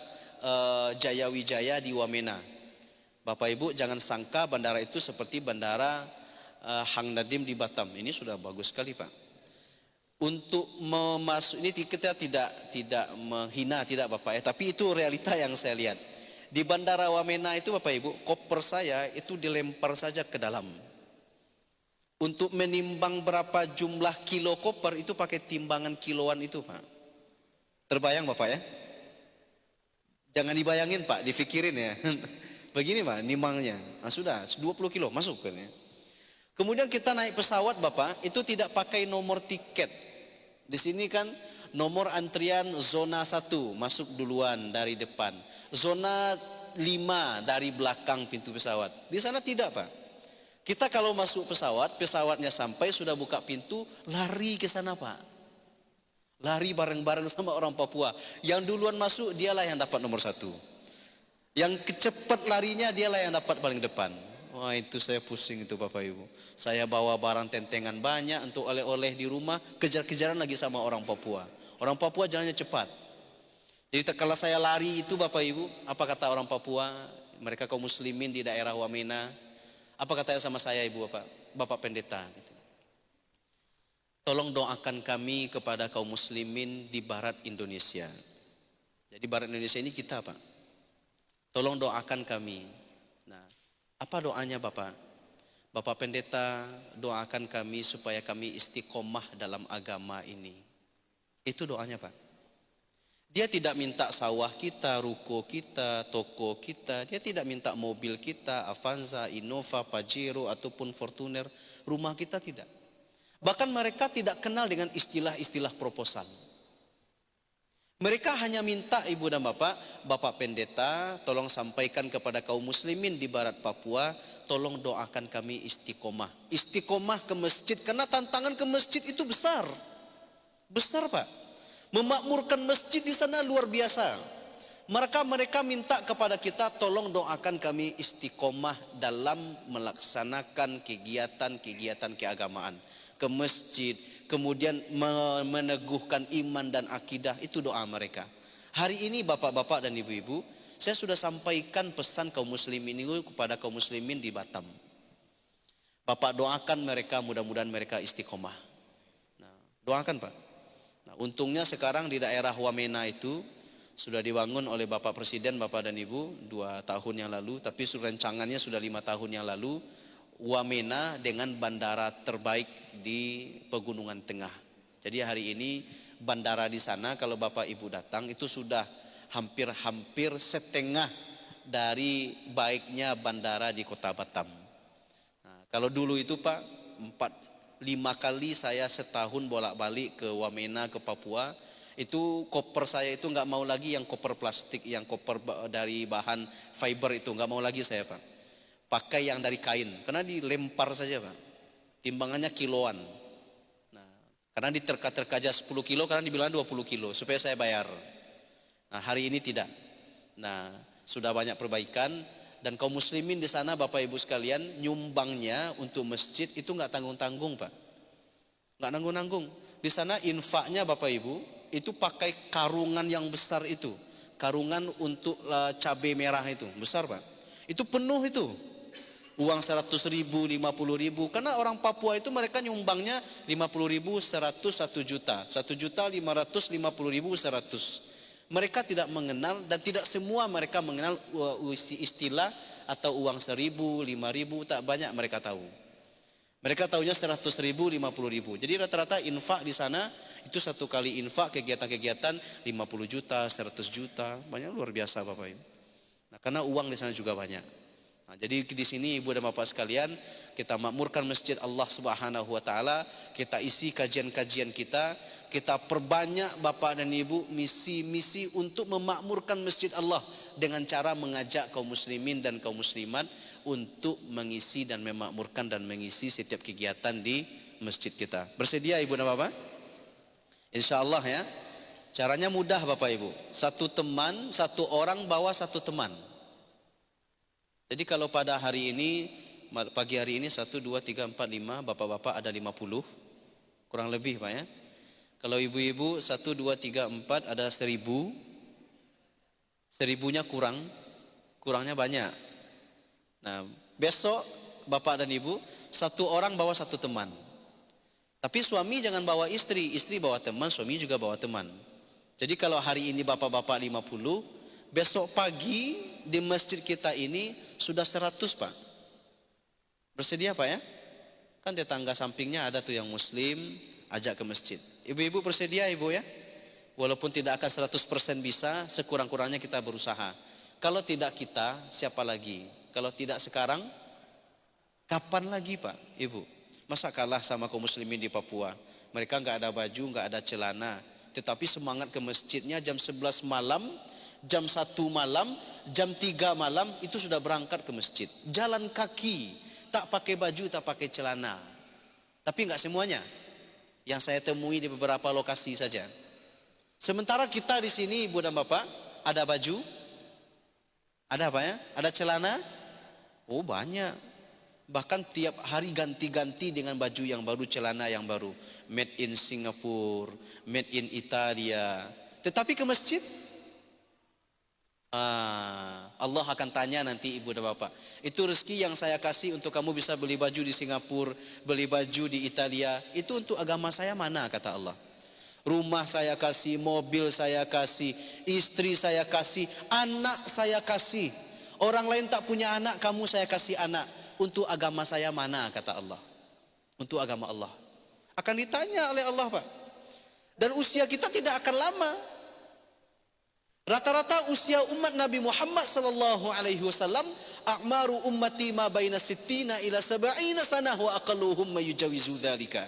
Jaya Wijaya di Wamena. Bapak Ibu jangan sangka bandara itu seperti bandara Hang Nadim di Batam. Ini sudah bagus sekali Pak. Untuk ini kita tidak menghina tidak Bapak ya, tapi itu realita yang saya lihat. Di bandara Wamena itu Bapak Ibu, koper saya itu dilempar saja ke dalam. Untuk menimbang berapa jumlah kilo koper itu pakai timbangan kiloan itu Pak. Terbayang Bapak ya? Jangan dibayangin Pak, difikirin ya. Begini Pak, nimbangnya. Nah sudah 20 kilo masuk kan ya. Kemudian kita naik pesawat Bapak, itu tidak pakai nomor tiket. Di sini kan nomor antrian zona 1 masuk duluan dari depan. Zona 5 dari belakang pintu pesawat. Di sana tidak Pak. Kita kalau masuk pesawat, pesawatnya sampai sudah buka pintu, lari ke sana Pak. Lari bareng-bareng sama orang Papua. Yang duluan masuk dialah yang dapat nomor 1. Yang kecepat larinya dialah yang dapat paling depan. Wah itu saya pusing itu Bapak Ibu. Saya bawa barang tentengan banyak untuk oleh-oleh di rumah, kejar-kejaran lagi sama orang Papua. Orang Papua jalannya cepat. Jadi kalau saya lari itu Bapak Ibu, apa kata orang Papua, mereka kaum muslimin di daerah Wamena, apa katanya sama saya Ibu Bapak Pendeta gitu. Tolong doakan kami kepada kaum muslimin di barat Indonesia. Jadi barat Indonesia ini kita Pak. Tolong doakan kami. Nah, apa doanya Bapak? Bapak Pendeta doakan kami supaya kami istiqomah dalam agama ini. Itu doanya Pak. Dia tidak minta sawah kita, ruko kita, toko kita. Dia tidak minta mobil kita, Avanza, Innova, Pajero ataupun Fortuner. Rumah kita tidak. Bahkan mereka tidak kenal dengan istilah-istilah proposal. Mereka hanya minta Ibu dan Bapak Pendeta, tolong sampaikan kepada kaum muslimin di barat Papua, tolong doakan kami istiqomah. Istiqomah ke masjid, karena tantangan ke masjid itu besar. Besar Pak. Memakmurkan masjid di sana luar biasa. Mereka minta kepada kita, tolong doakan kami istiqomah dalam melaksanakan kegiatan keagamaan. Ke masjid, kemudian meneguhkan iman dan akidah, itu doa mereka. Hari ini bapak-bapak dan ibu-ibu, saya sudah sampaikan pesan kaum muslimin ini kepada kaum muslimin di Batam. Bapak doakan mereka, mudah-mudahan mereka istiqomah. Nah, doakan Pak. Nah, untungnya sekarang di daerah Wamena itu sudah dibangun oleh Bapak Presiden, Bapak dan Ibu 2 tahun yang lalu, tapi rancangannya sudah 5 tahun yang lalu. Wamena dengan bandara terbaik di Pegunungan Tengah. Jadi hari ini bandara di sana kalau Bapak Ibu datang itu sudah hampir setengah dari baiknya bandara di Kota Batam. Nah, kalau dulu itu Pak 4-5 kali saya setahun bolak-balik ke Wamena, ke Papua. Itu koper saya itu nggak mau lagi yang koper plastik, yang koper dari bahan fiber itu nggak mau lagi saya Pak. Pakai yang dari kain, karena dilempar saja Pak. Timbangannya kiloan. Nah, karena diterka-terka aja 10 kilo, karena dibilang 20 kilo supaya saya bayar. Nah, hari ini tidak. Nah, sudah banyak perbaikan. Dan kaum muslimin di sana Bapak Ibu sekalian, nyumbangnya untuk masjid itu nggak tanggung-tanggung Pak. Nggak nanggung-nanggung. Di sana infaknya Bapak Ibu itu pakai karungan yang besar itu. Karungan untuk cabai merah itu, besar Pak. Itu penuh itu. Uang 100.000, 50.000. Karena orang Papua itu mereka nyumbangnya 50.000, 100, 1 juta. 1.550.000, 100. Mereka tidak mengenal dan tidak semua mereka mengenal istilah atau uang 1.000, 5.000, tak banyak mereka tahu. Mereka tahunya 100.000, 50.000. Jadi rata-rata infak di sana itu satu kali infak kegiatan-kegiatan 50 juta, 100 juta, banyak luar biasa Bapak Ibu. Nah, karena uang di sana juga banyak. Nah, jadi di sini Ibu dan Bapak sekalian, kita makmurkan masjid Allah Subhanahu wa taala, kita isi kajian-kajian kita perbanyak Bapak dan Ibu misi-misi untuk memakmurkan masjid Allah dengan cara mengajak kaum muslimin dan kaum muslimat untuk mengisi dan memakmurkan dan mengisi setiap kegiatan di masjid kita. Bersedia Ibu dan Bapak? Insyaallah ya. Caranya mudah Bapak Ibu. Satu orang bawa satu teman. Jadi kalau pada hari ini, pagi hari ini 1, 2, 3, 4, 5, bapak-bapak ada 50, kurang lebih Pak ya. Kalau ibu-ibu 1, 2, 3, 4 ada 1.000, 1000-nya kurangnya banyak. Nah, besok bapak dan ibu, satu orang bawa satu teman. Tapi suami jangan bawa istri, istri bawa teman, suami juga bawa teman. Jadi kalau hari ini bapak-bapak 50, besok pagi di masjid kita ini sudah 100 Pak. Bersedia Pak ya? Kan tetangga sampingnya ada tuh yang muslim, ajak ke masjid. Ibu-ibu bersedia ibu ya? Walaupun tidak akan 100% bisa, sekurang-kurangnya kita berusaha. Kalau tidak kita, siapa lagi? Kalau tidak sekarang, kapan lagi Pak, Ibu? Masa kalah sama kaum muslimin di Papua? Mereka nggak ada baju, nggak ada celana, tetapi semangat ke masjidnya jam 11 malam, jam 1 malam, jam 3 malam itu sudah berangkat ke masjid. Jalan kaki, tak pakai baju, tak pakai celana. Tapi nggak semuanya. Yang saya temui di beberapa lokasi saja. Sementara kita di sini Ibu dan Bapak ada baju, ada apa ya? Ada celana? Oh banyak. Bahkan tiap hari ganti-ganti dengan baju yang baru, celana yang baru. Made in Singapura, made in Italia. Tetapi ke masjid, Allah akan tanya nanti ibu dan bapak. Itu rezeki yang saya kasih untuk kamu bisa beli baju di Singapura, beli baju di Italia. Itu untuk agama saya mana kata Allah. Rumah saya kasih, mobil saya kasih, istri saya kasih, anak saya kasih. Orang lain tak punya anak, kamu saya kasih anak. Untuk agama saya mana kata Allah. Untuk agama Allah akan ditanya oleh Allah Pak. Dan usia kita tidak akan lama. Rata-rata usia umat Nabi Muhammad sallallahu alaihi wasallam, a'maru ummati ma baina sittina ila sab'ina sanah wa aqalluhum ma yujawizu dzalika.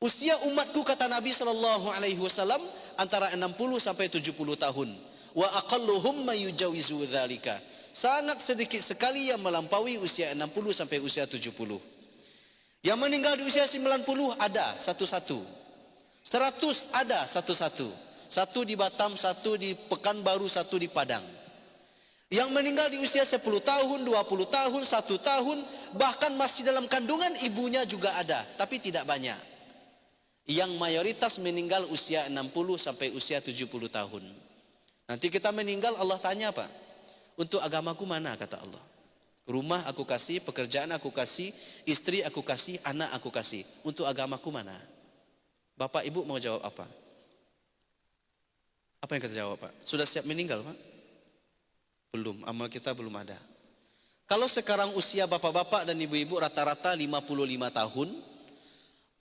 Usia umatku kata Nabi sallallahu alaihi wasallam antara 60 sampai 70 tahun. Wa aqalluhum ma yujawizu dzalika. Sangat sedikit sekali yang melampaui usia 60 sampai usia 70. Yang meninggal di usia 90 ada satu-satu. 100 ada satu-satu. Satu di Batam, satu di Pekanbaru, satu di Padang. Yang meninggal di usia 10 tahun, 20 tahun, 1 tahun, bahkan masih dalam kandungan ibunya juga ada, tapi tidak banyak. Yang mayoritas meninggal usia 60 sampai usia 70 tahun. Nanti kita meninggal Allah tanya Pak, untuk agamaku mana kata Allah. Rumah aku kasih, pekerjaan aku kasih, istri aku kasih, anak aku kasih. Untuk agamaku mana? Bapak ibu mau jawab apa? Apa yang kita jawab Pak? Sudah siap meninggal Pak? Belum, amal kita belum ada. Kalau sekarang usia bapak-bapak dan ibu-ibu rata-rata 55 tahun,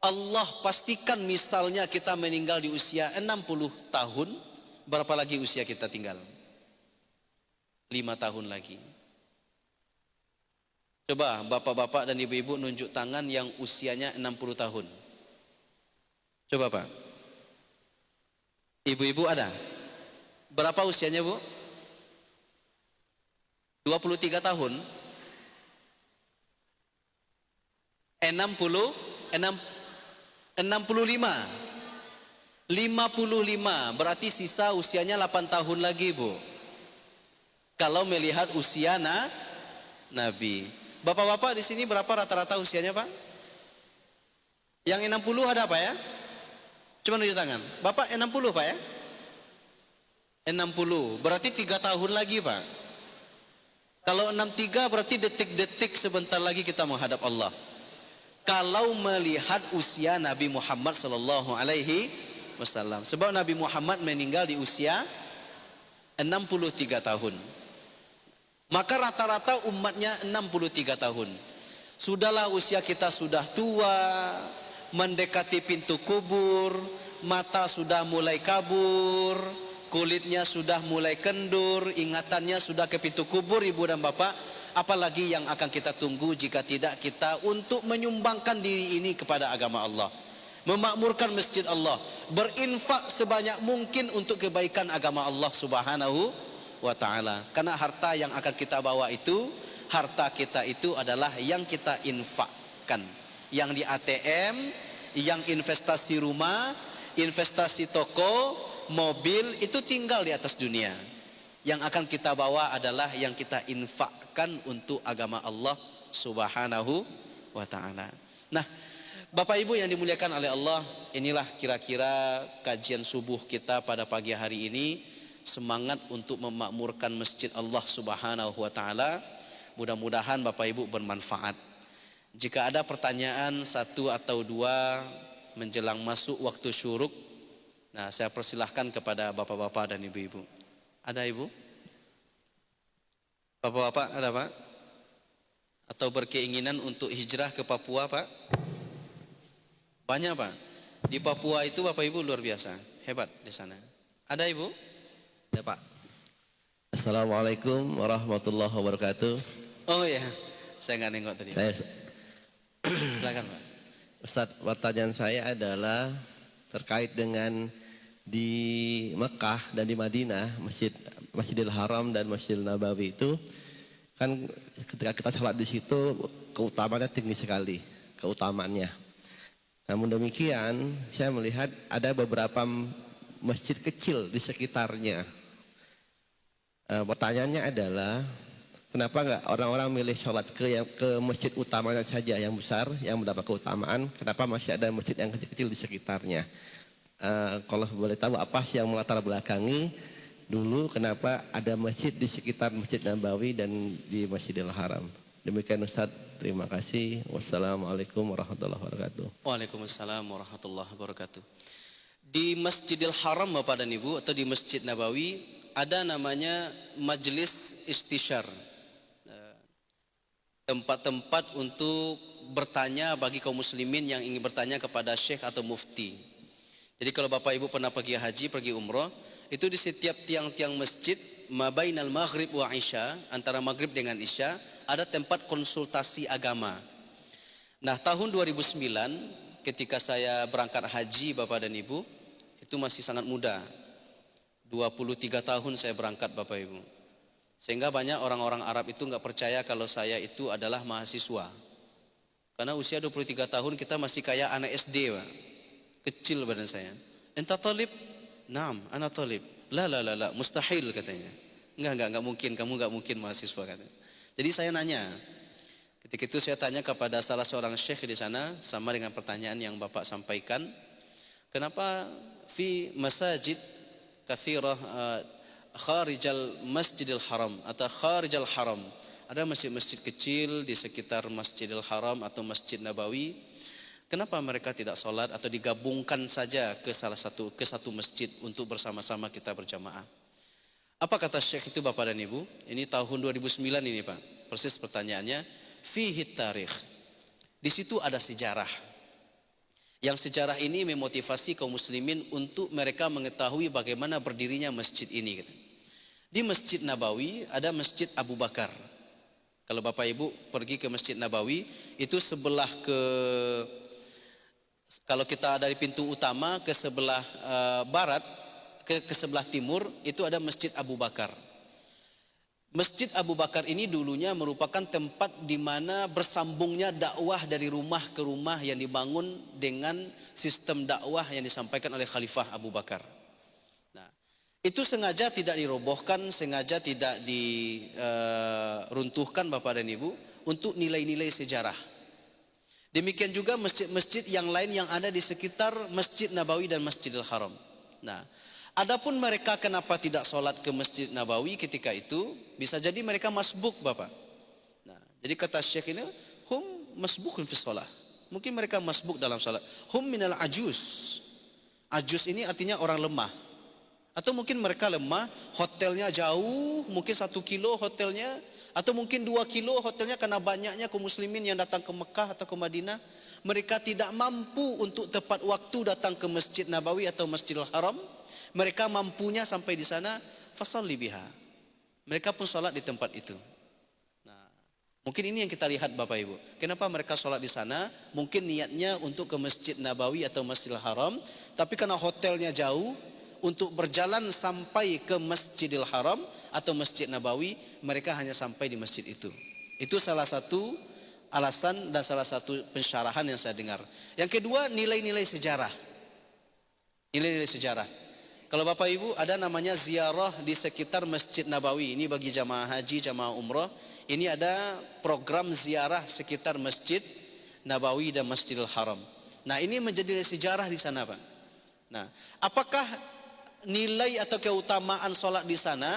Allah pastikan misalnya kita meninggal di usia 60 tahun, berapa lagi usia kita tinggal? 5 tahun lagi. Coba bapak-bapak dan ibu-ibu nunjuk tangan yang usianya 60 tahun. Coba Pak. Ibu-ibu ada? Berapa usianya Bu? 23 tahun? 65. 55. Berarti sisa usianya 8 tahun lagi Bu. Kalau melihat usia Nabi. Bapak-bapak di sini berapa rata-rata usianya Pak? Yang 60 ada Pak ya? Coba nunjuk tangan. Bapak 60 Pak ya? 60. Berarti 3 tahun lagi Pak. Kalau 63 berarti detik-detik sebentar lagi kita menghadap Allah. Kalau melihat usia Nabi Muhammad sallallahu alaihi wasallam. Sebab Nabi Muhammad meninggal di usia 63 tahun. Maka rata-rata umatnya 63 tahun. Sudahlah usia kita sudah tua, mendekati pintu kubur, mata sudah mulai kabur, kulitnya sudah mulai kendur, ingatannya sudah ke pintu kubur ibu dan bapak. Apalagi yang akan kita tunggu jika tidak kita untuk menyumbangkan diri ini kepada agama Allah. Memakmurkan masjid Allah, berinfak sebanyak mungkin untuk kebaikan agama Allah subhanahu wa ta'ala. Karena harta yang akan kita bawa itu, harta kita itu adalah yang kita infakkan. Yang di ATM, yang investasi rumah, investasi toko, mobil, itu tinggal di atas dunia. Yang akan kita bawa adalah yang kita infakkan untuk agama Allah subhanahu wa ta'ala. Nah, Bapak Ibu yang dimuliakan oleh Allah, inilah kira-kira kajian subuh kita pada pagi hari ini. semangat untuk memakmurkan masjid Allah Subhanahu wa taala. Mudah-mudahan Bapak Ibu bermanfaat. Jika ada pertanyaan satu atau dua menjelang masuk waktu syuruk, nah saya persilahkan kepada bapak-bapak dan ibu-ibu. Ada ibu? Bapak-bapak ada Pak? Atau berkeinginan untuk hijrah ke Papua Pak? Banyak Pak. Di Papua itu Bapak Ibu luar biasa, hebat di sana. Ada ibu? Ya Pak. Assalamualaikum warahmatullahi wabarakatuh. Oh ya, saya nggak nengok tadi. Silakan Pak. Ustadz, pertanyaan saya adalah terkait dengan di Mekah dan di Madinah, Masjidil Haram dan Masjidil Nabawi itu kan ketika kita sholat di situ keutamaannya tinggi sekali, keutamaannya. Namun demikian saya melihat ada beberapa masjid kecil di sekitarnya. Pertanyaannya adalah kenapa nggak orang-orang milih sholat ke masjid utamanya saja yang besar yang mendapat keutamaan? Kenapa masih ada masjid yang kecil-kecil di sekitarnya? Kalau boleh tahu apa sih yang melatar belakangi dulu kenapa ada masjid di sekitar Masjid Nabawi dan di Masjidil Haram? Demikian Ustaz, terima kasih. Wassalamualaikum warahmatullahi wabarakatuh. Waalaikumsalam warahmatullahi wabarakatuh. Di Masjidil Haram Bapak dan Ibu atau di Masjid Nabawi ada namanya Majelis Istisyar, tempat-tempat untuk bertanya bagi kaum muslimin yang ingin bertanya kepada syekh atau mufti. Jadi kalau Bapak Ibu pernah pergi haji, pergi umrah, itu di setiap tiang-tiang masjid mabainal maghrib wa isya, antara maghrib dengan isya, ada tempat konsultasi agama. Nah, tahun 2009 ketika saya berangkat haji Bapak dan Ibu, itu masih sangat muda. 23 tahun saya berangkat Bapak Ibu. Sehingga banyak orang-orang Arab itu enggak percaya kalau saya itu adalah mahasiswa. Karena usia 23 tahun kita masih kayak anak SD, Pak. Kecil badan saya. Enta talib? Naam, ana talib. La, mustahil katanya. Enggak mungkin, kamu enggak mungkin mahasiswa katanya. Jadi saya nanya. Ketika itu saya tanya kepada salah seorang syekh di sana sama dengan pertanyaan yang Bapak sampaikan. Kenapa fi masajid katsirah kharijal Masjidil Haram atau kharijal Haram? Ada masjid-masjid kecil di sekitar Masjidil Haram atau Masjid Nabawi. Kenapa mereka tidak sholat atau digabungkan saja ke satu masjid untuk bersama-sama kita berjamaah? Apa kata syekh itu Bapak dan Ibu? Ini tahun 2009 ini Pak. Persis pertanyaannya. Fihi tarikh. Di situ ada sejarah. Yang sejarah ini memotivasi kaum muslimin untuk mereka mengetahui bagaimana berdirinya masjid ini. Di Masjid Nabawi ada Masjid Abu Bakar. Kalau Bapak Ibu pergi ke Masjid Nabawi, itu kalau kita dari pintu utama ke sebelah barat, ke sebelah timur, itu ada Masjid Abu Bakar. Masjid Abu Bakar ini dulunya merupakan tempat di mana bersambungnya dakwah dari rumah ke rumah yang dibangun dengan sistem dakwah yang disampaikan oleh Khalifah Abu Bakar. Nah, itu sengaja tidak dirobohkan, sengaja tidak diruntuhkan Bapak dan Ibu untuk nilai-nilai sejarah. Demikian juga masjid-masjid yang lain yang ada di sekitar Masjid Nabawi dan Masjidil Haram. Nah, adapun mereka kenapa tidak sholat ke Masjid Nabawi ketika itu, bisa jadi mereka masbuk Bapak. Nah, jadi kata syekh ini, hum masbukun fi sholat. Mungkin mereka masbuk dalam sholat. Hum minal ajus. Ajus ini artinya orang lemah. Atau mungkin mereka lemah, hotelnya jauh, mungkin 1 kilo hotelnya, atau mungkin 2 kilo hotelnya karena banyaknya kaum muslimin yang datang ke Mekah atau ke Madinah. Mereka tidak mampu untuk tepat waktu datang ke Masjid Nabawi atau Masjidil Haram. Mereka mampunya sampai di sana, fasalli biha. Mereka pun sholat di tempat itu. Nah, mungkin ini yang kita lihat Bapak Ibu. Kenapa mereka sholat di sana? Mungkin niatnya untuk ke Masjid Nabawi atau Masjidil Haram. Tapi karena hotelnya jauh, untuk berjalan sampai ke Masjidil Haram atau Masjid Nabawi, mereka hanya sampai di masjid itu. Itu salah satu alasan dan salah satu pensyarahan yang saya dengar. Yang kedua, nilai-nilai sejarah. Nilai-nilai sejarah. Kalau Bapak Ibu ada namanya ziarah di sekitar Masjid Nabawi. Ini bagi jamaah haji, jamaah umrah. Ini ada program ziarah sekitar Masjid Nabawi dan Masjidil Haram. Nah, ini menjadi sejarah di sana Pak. Nah, apakah nilai atau keutamaan sholat di sana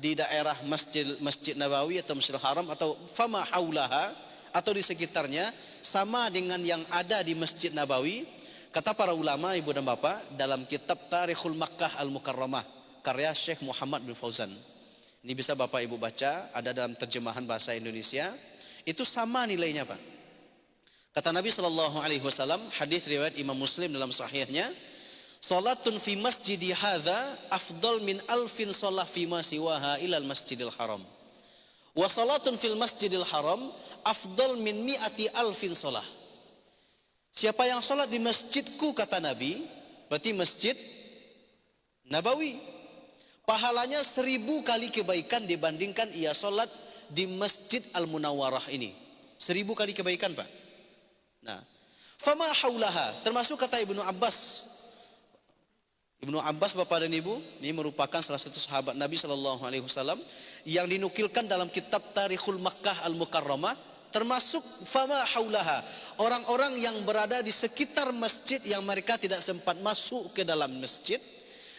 di daerah Masjid Nabawi atau Masjidil Haram atau fama haulaha atau di sekitarnya sama dengan yang ada di Masjid Nabawi. Kata para ulama, ibu dan bapak, dalam kitab Tarikhul Makkah Al-Mukarramah karya Syekh Muhammad bin Fauzan. Ini bisa bapak ibu baca, ada dalam terjemahan bahasa Indonesia. Itu sama nilainya, Pak. Kata Nabi SAW, hadis riwayat Imam Muslim dalam sahihnya, salatun fi masjidi hadza afdal min alfin salah fima siwaha ilal masjidil haram. Wa salatun fil masjidil haram afdal min mi'ati alfin salah. Siapa yang salat di masjidku, kata Nabi, berarti Masjid Nabawi, pahalanya 1000 kali kebaikan dibandingkan ia salat di Masjid Al-Munawwarah ini. 1000 kali kebaikan, Pak. Nah, fama haulaha, termasuk kata Ibnu Abbas. Ibnu Abbas, bapak dan ibu, ini merupakan salah satu sahabat Nabi SAW yang dinukilkan dalam kitab Tarikhul Makkah Al-Mukarramah, termasuk fama haulaha, orang-orang yang berada di sekitar masjid yang mereka tidak sempat masuk ke dalam masjid,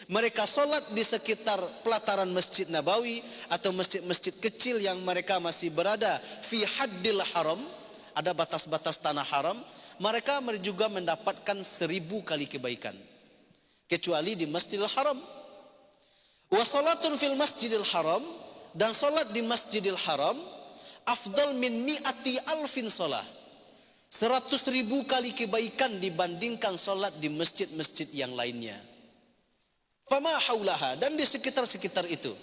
mereka sholat di sekitar pelataran Masjid Nabawi atau masjid-masjid kecil yang mereka masih berada fi haddil haram, ada batas-batas tanah haram, mereka juga mendapatkan 1000 kali kebaikan, kecuali di Masjidil Haram. Wa salatun fil Masjidil Haram, dan salat di Masjidil Haram afdal min mi'ati alfin salah, 100.000 kali kebaikan dibandingkan salat di masjid-masjid yang lainnya. Fama haulaha, dan di sekitar-sekitar itu.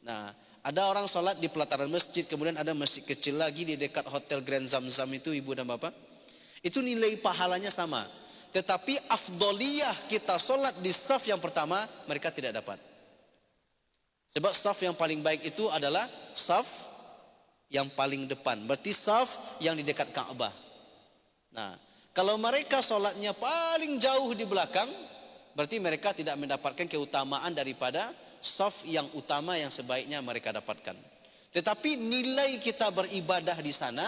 Nah, ada orang salat di pelataran masjid, kemudian ada masjid kecil lagi di dekat Hotel Grand Zamzam itu, ibu dan bapak. Itu nilai pahalanya sama. Tetapi afdoliyah kita sholat di saf yang pertama, mereka tidak dapat. Sebab saf yang paling baik itu adalah saf yang paling depan. Berarti saf yang di dekat Ka'bah. Nah, kalau mereka sholatnya paling jauh di belakang, berarti mereka tidak mendapatkan keutamaan daripada saf yang utama yang sebaiknya mereka dapatkan. Tetapi nilai kita beribadah di sana,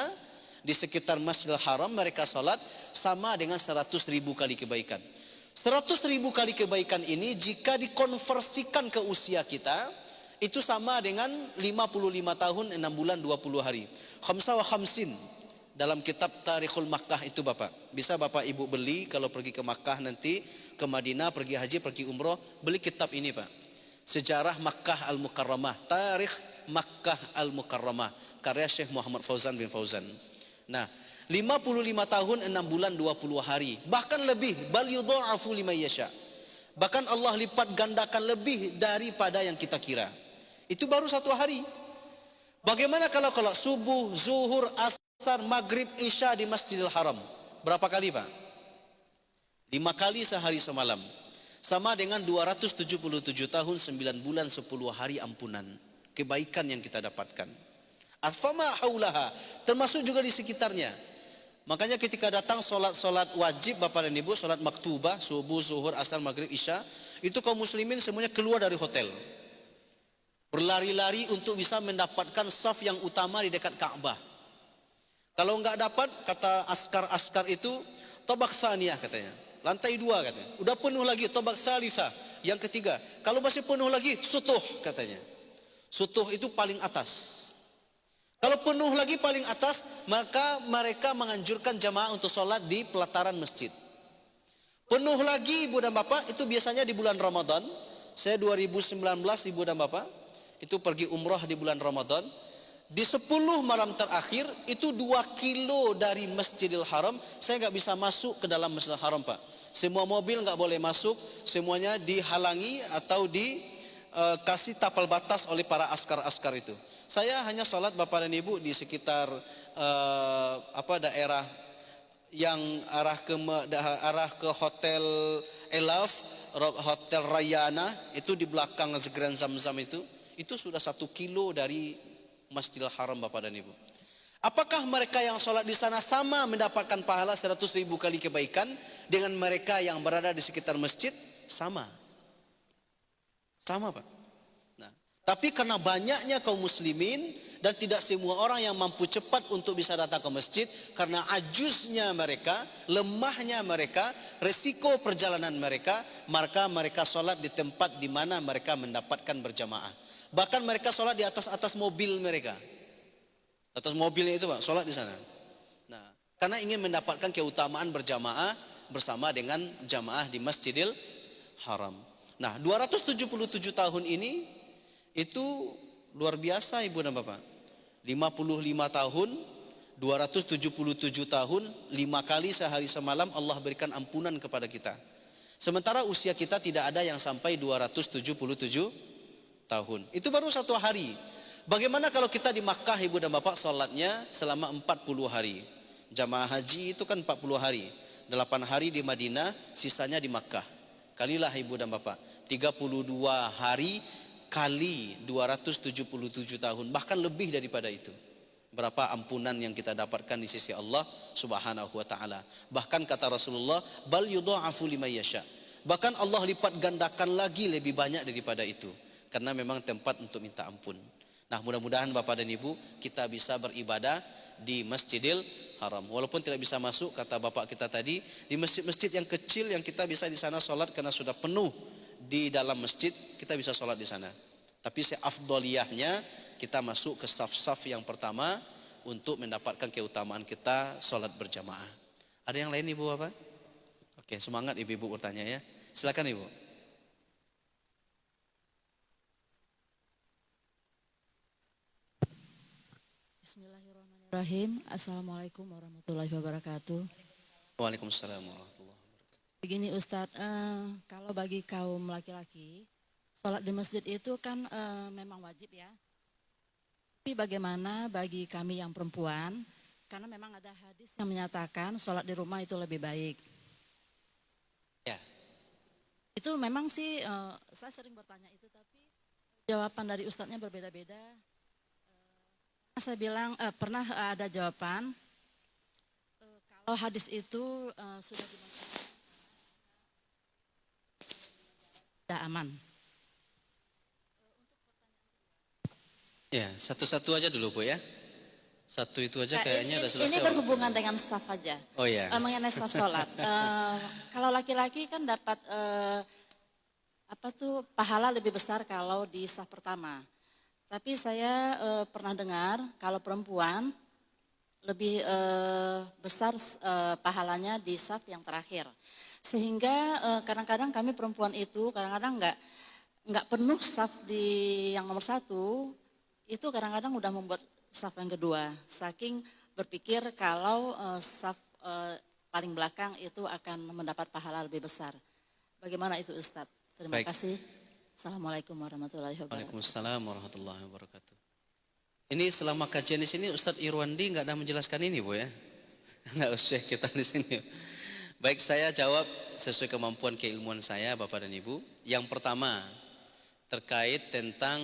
di sekitar Masjidil Haram, mereka sholat sama dengan 100.000 kali kebaikan. 100.000 kali kebaikan ini jika dikonversikan ke usia kita, itu sama dengan 55 tahun 6 bulan 20 hari. Khamsa wa khamsin dalam kitab Tarikhul Makkah itu, bapak. Bisa bapak ibu beli kalau pergi ke Makkah nanti, ke Madinah, pergi haji, pergi umroh, beli kitab ini, Pak. Sejarah Makkah Al-Mukarramah, Tarikh Makkah Al-Mukarramah karya Syekh Muhammad Fauzan bin Fauzan. Nah, 55 tahun 6 bulan 20 hari, bahkan lebih, bal yudha'afu liman yasha. Bahkan Allah lipat gandakan lebih daripada yang kita kira. Itu baru 1 hari. Bagaimana kalau subuh, zuhur, asar, maghrib, isya di Masjidil Haram? Berapa kali, Pak? 5 kali sehari semalam. Sama dengan 277 tahun 9 bulan 10 hari ampunan. Kebaikan yang kita dapatkan. Afama haulaha, termasuk juga di sekitarnya. Makanya ketika datang solat wajib, bapak dan ibu, solat maktubah, subuh, zuhur, asar, maghrib, isya, itu kaum muslimin semuanya keluar dari hotel, berlari-lari untuk bisa mendapatkan saf yang utama di dekat Ka'bah. Kalau enggak dapat, kata askar itu, tobak tsaniyah katanya, lantai 2 katanya, udah penuh lagi, tobak tsalitsah, yang ketiga. Kalau masih penuh lagi, sutuh katanya. Sutuh itu paling atas. Kalau penuh lagi paling atas, maka mereka menganjurkan jamaah untuk sholat di pelataran masjid. Penuh lagi, ibu dan bapak, itu biasanya di bulan Ramadan. Saya 2019, ibu dan bapak, itu pergi umrah di bulan Ramadan. Di 10 malam terakhir, itu 2 kilo dari Masjidil Haram, saya nggak bisa masuk ke dalam Masjidil Haram, Pak. Semua mobil nggak boleh masuk, semuanya dihalangi atau dikasih tapal batas oleh para askar-askar itu. Saya hanya sholat, bapak dan ibu, di sekitar daerah yang arah ke Hotel Elaf, Hotel Rayana, itu di belakang Grand Zamzam itu sudah 1 kilo dari Masjidil Haram, bapak dan ibu. Apakah mereka yang sholat di sana sama mendapatkan pahala 100.000 kali kebaikan dengan mereka yang berada di sekitar masjid? Sama, Pak. Tapi karena banyaknya kaum muslimin Dan tidak semua orang yang mampu cepat untuk bisa datang ke masjid karena ajuznya mereka, lemahnya mereka, resiko perjalanan mereka, maka mereka sholat di tempat di mana mereka mendapatkan berjamaah. Bahkan mereka sholat di atas mobil mereka. Atas mobilnya itu Pak, sholat di sana. Nah, karena ingin mendapatkan keutamaan berjamaah bersama dengan jamaah di Masjidil Haram. Nah, 277 tahun ini itu luar biasa Ibu dan Bapak. 55 tahun, 277 tahun, 5 kali sehari semalam Allah berikan ampunan kepada kita. Sementara usia kita tidak ada yang sampai 277 tahun. Itu baru 1 hari. Bagaimana kalau kita di Makkah Ibu dan Bapak sholatnya selama 40 hari. Jamaah haji itu kan 40 hari. 8 hari di Madinah, sisanya di Makkah. Kalilah Ibu dan Bapak, 32 hari kali 277 tahun, bahkan lebih daripada itu. Berapa ampunan yang kita dapatkan di sisi Allah Subhanahu wa taala. Bahkan kata Rasulullah, bal yudha'afu liman yasha. Bahkan Allah lipat gandakan lagi lebih banyak daripada itu. Karena memang tempat untuk minta ampun. Nah, mudah-mudahan Bapak dan Ibu kita bisa beribadah di Masjidil Haram. Walaupun tidak bisa masuk, kata Bapak kita tadi, di masjid-masjid yang kecil yang kita bisa di sana sholat karena sudah penuh di dalam masjid, kita bisa sholat di sana. Tapi seafdoliyahnya kita masuk ke saf-saf yang pertama untuk mendapatkan keutamaan kita sholat berjamaah. Ada yang lain Ibu Bapak? Oke, semangat Ibu-ibu bertanya ya. Silakan Ibu. Bismillahirrahmanirrahim. Assalamualaikum warahmatullahi wabarakatuh. Waalaikumsalam warahmatullahi wabarakatuh. Begini Ustadz, kalau bagi kaum laki-laki, sholat di masjid itu kan memang wajib ya. Tapi bagaimana bagi kami yang perempuan, karena memang ada hadis yang menyatakan sholat di rumah itu lebih baik. Ya. Itu memang sih, saya sering bertanya itu, tapi jawaban dari Ustadznya berbeda-beda. Saya bilang pernah ada jawaban kalau hadis itu sudah dimasukkan sudah aman. Ya, satu-satu aja dulu Bu ya. Satu itu aja kayaknya udah selesai. Ini berhubungan dengan saf aja. Oh iya. Mengenai saf sholat. Kalau laki-laki kan dapat pahala lebih besar kalau di saf pertama. Tapi saya pernah dengar kalau perempuan lebih besar pahalanya di saf yang terakhir. Sehingga kadang-kadang kami perempuan itu kadang-kadang nggak penuh saf di yang nomor 1, itu kadang-kadang udah membuat saf yang kedua. Saking berpikir kalau saf paling belakang itu akan mendapat pahala lebih besar. Bagaimana itu Ustadz? Terima kasih. Assalamualaikum warahmatullahi wabarakatuh. Waalaikumsalam warahmatullahi wabarakatuh. Ini selama kajian di sini Ustadz Irwandi nggak ada menjelaskan ini Bu ya. Nggak usah kita di sini. Baik, saya jawab sesuai kemampuan keilmuan saya Bapak dan Ibu. Yang pertama terkait tentang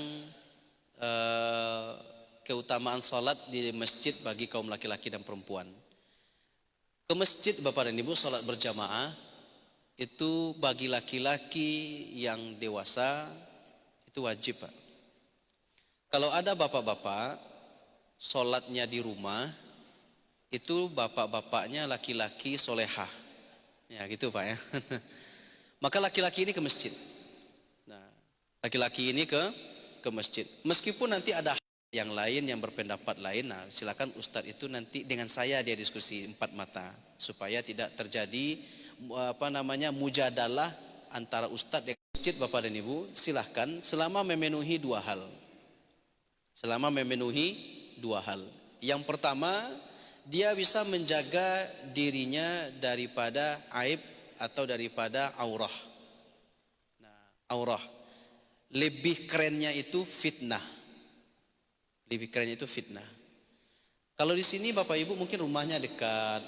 keutamaan sholat di masjid bagi kaum laki-laki dan perempuan. Ke masjid Bapak dan Ibu sholat berjamaah itu bagi laki-laki yang dewasa itu wajib Pak. Kalau ada bapak-bapak sholatnya di rumah, itu bapak-bapaknya laki-laki solehah. Ya gitu Pak ya. Maka laki-laki ini ke masjid. Nah, laki-laki ini ke masjid. Meskipun nanti ada yang lain yang berpendapat lain, nah silakan Ustadz itu nanti dengan saya dia diskusi 4 mata supaya tidak terjadi mujadalah antara Ustadz dan masjid Bapak dan Ibu. Silahkan selama memenuhi 2 hal. Selama memenuhi 2 hal. Yang pertama, dia bisa menjaga dirinya daripada aib atau daripada aurah. Nah, aurah. Lebih kerennya itu fitnah. Lebih kerennya itu fitnah. Kalau di sini Bapak Ibu mungkin rumahnya dekat,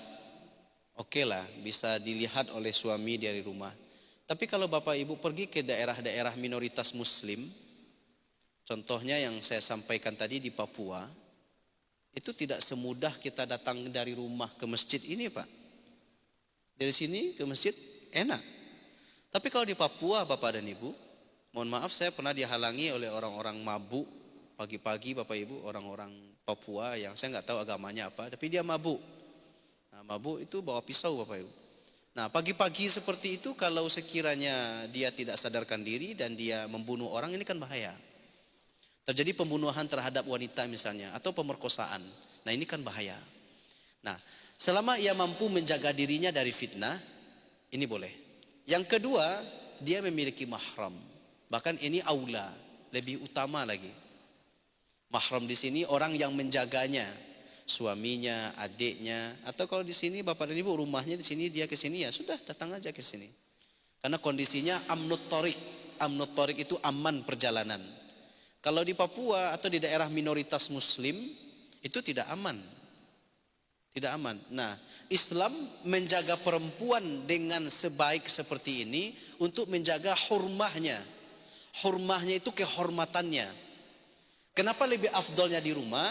oke lah, bisa dilihat oleh suami dari rumah. Tapi kalau Bapak Ibu pergi ke daerah-daerah minoritas Muslim, contohnya yang saya sampaikan tadi di Papua, itu tidak semudah kita datang dari rumah ke masjid ini Pak. Dari sini ke masjid enak. Tapi kalau di Papua Bapak dan Ibu, mohon maaf saya pernah dihalangi oleh orang-orang mabuk pagi-pagi Bapak Ibu, orang-orang Papua yang saya nggak tahu agamanya apa, tapi dia mabuk. Nah, mabuk itu bawa pisau Bapak Ibu. Nah, pagi-pagi seperti itu kalau sekiranya dia tidak sadarkan diri dan dia membunuh orang, ini kan bahaya. Terjadi pembunuhan terhadap wanita misalnya atau pemerkosaan. Nah, ini kan bahaya. Nah, selama ia mampu menjaga dirinya dari fitnah, ini boleh. Yang kedua, dia memiliki mahram. Bahkan ini aula, lebih utama lagi. Mahram di sini orang yang menjaganya, suaminya, adiknya, atau kalau di sini bapak dan ibu rumahnya di sini, dia ke sini, ya sudah datang aja ke sini. Karena kondisinya amnut torik. Amnut torik itu aman perjalanan. Kalau di Papua atau di daerah minoritas muslim itu tidak aman. Tidak aman. Nah, Islam menjaga perempuan dengan sebaik seperti ini untuk menjaga hurmahnya. Hurmahnya itu kehormatannya. Kenapa lebih afdolnya di rumah?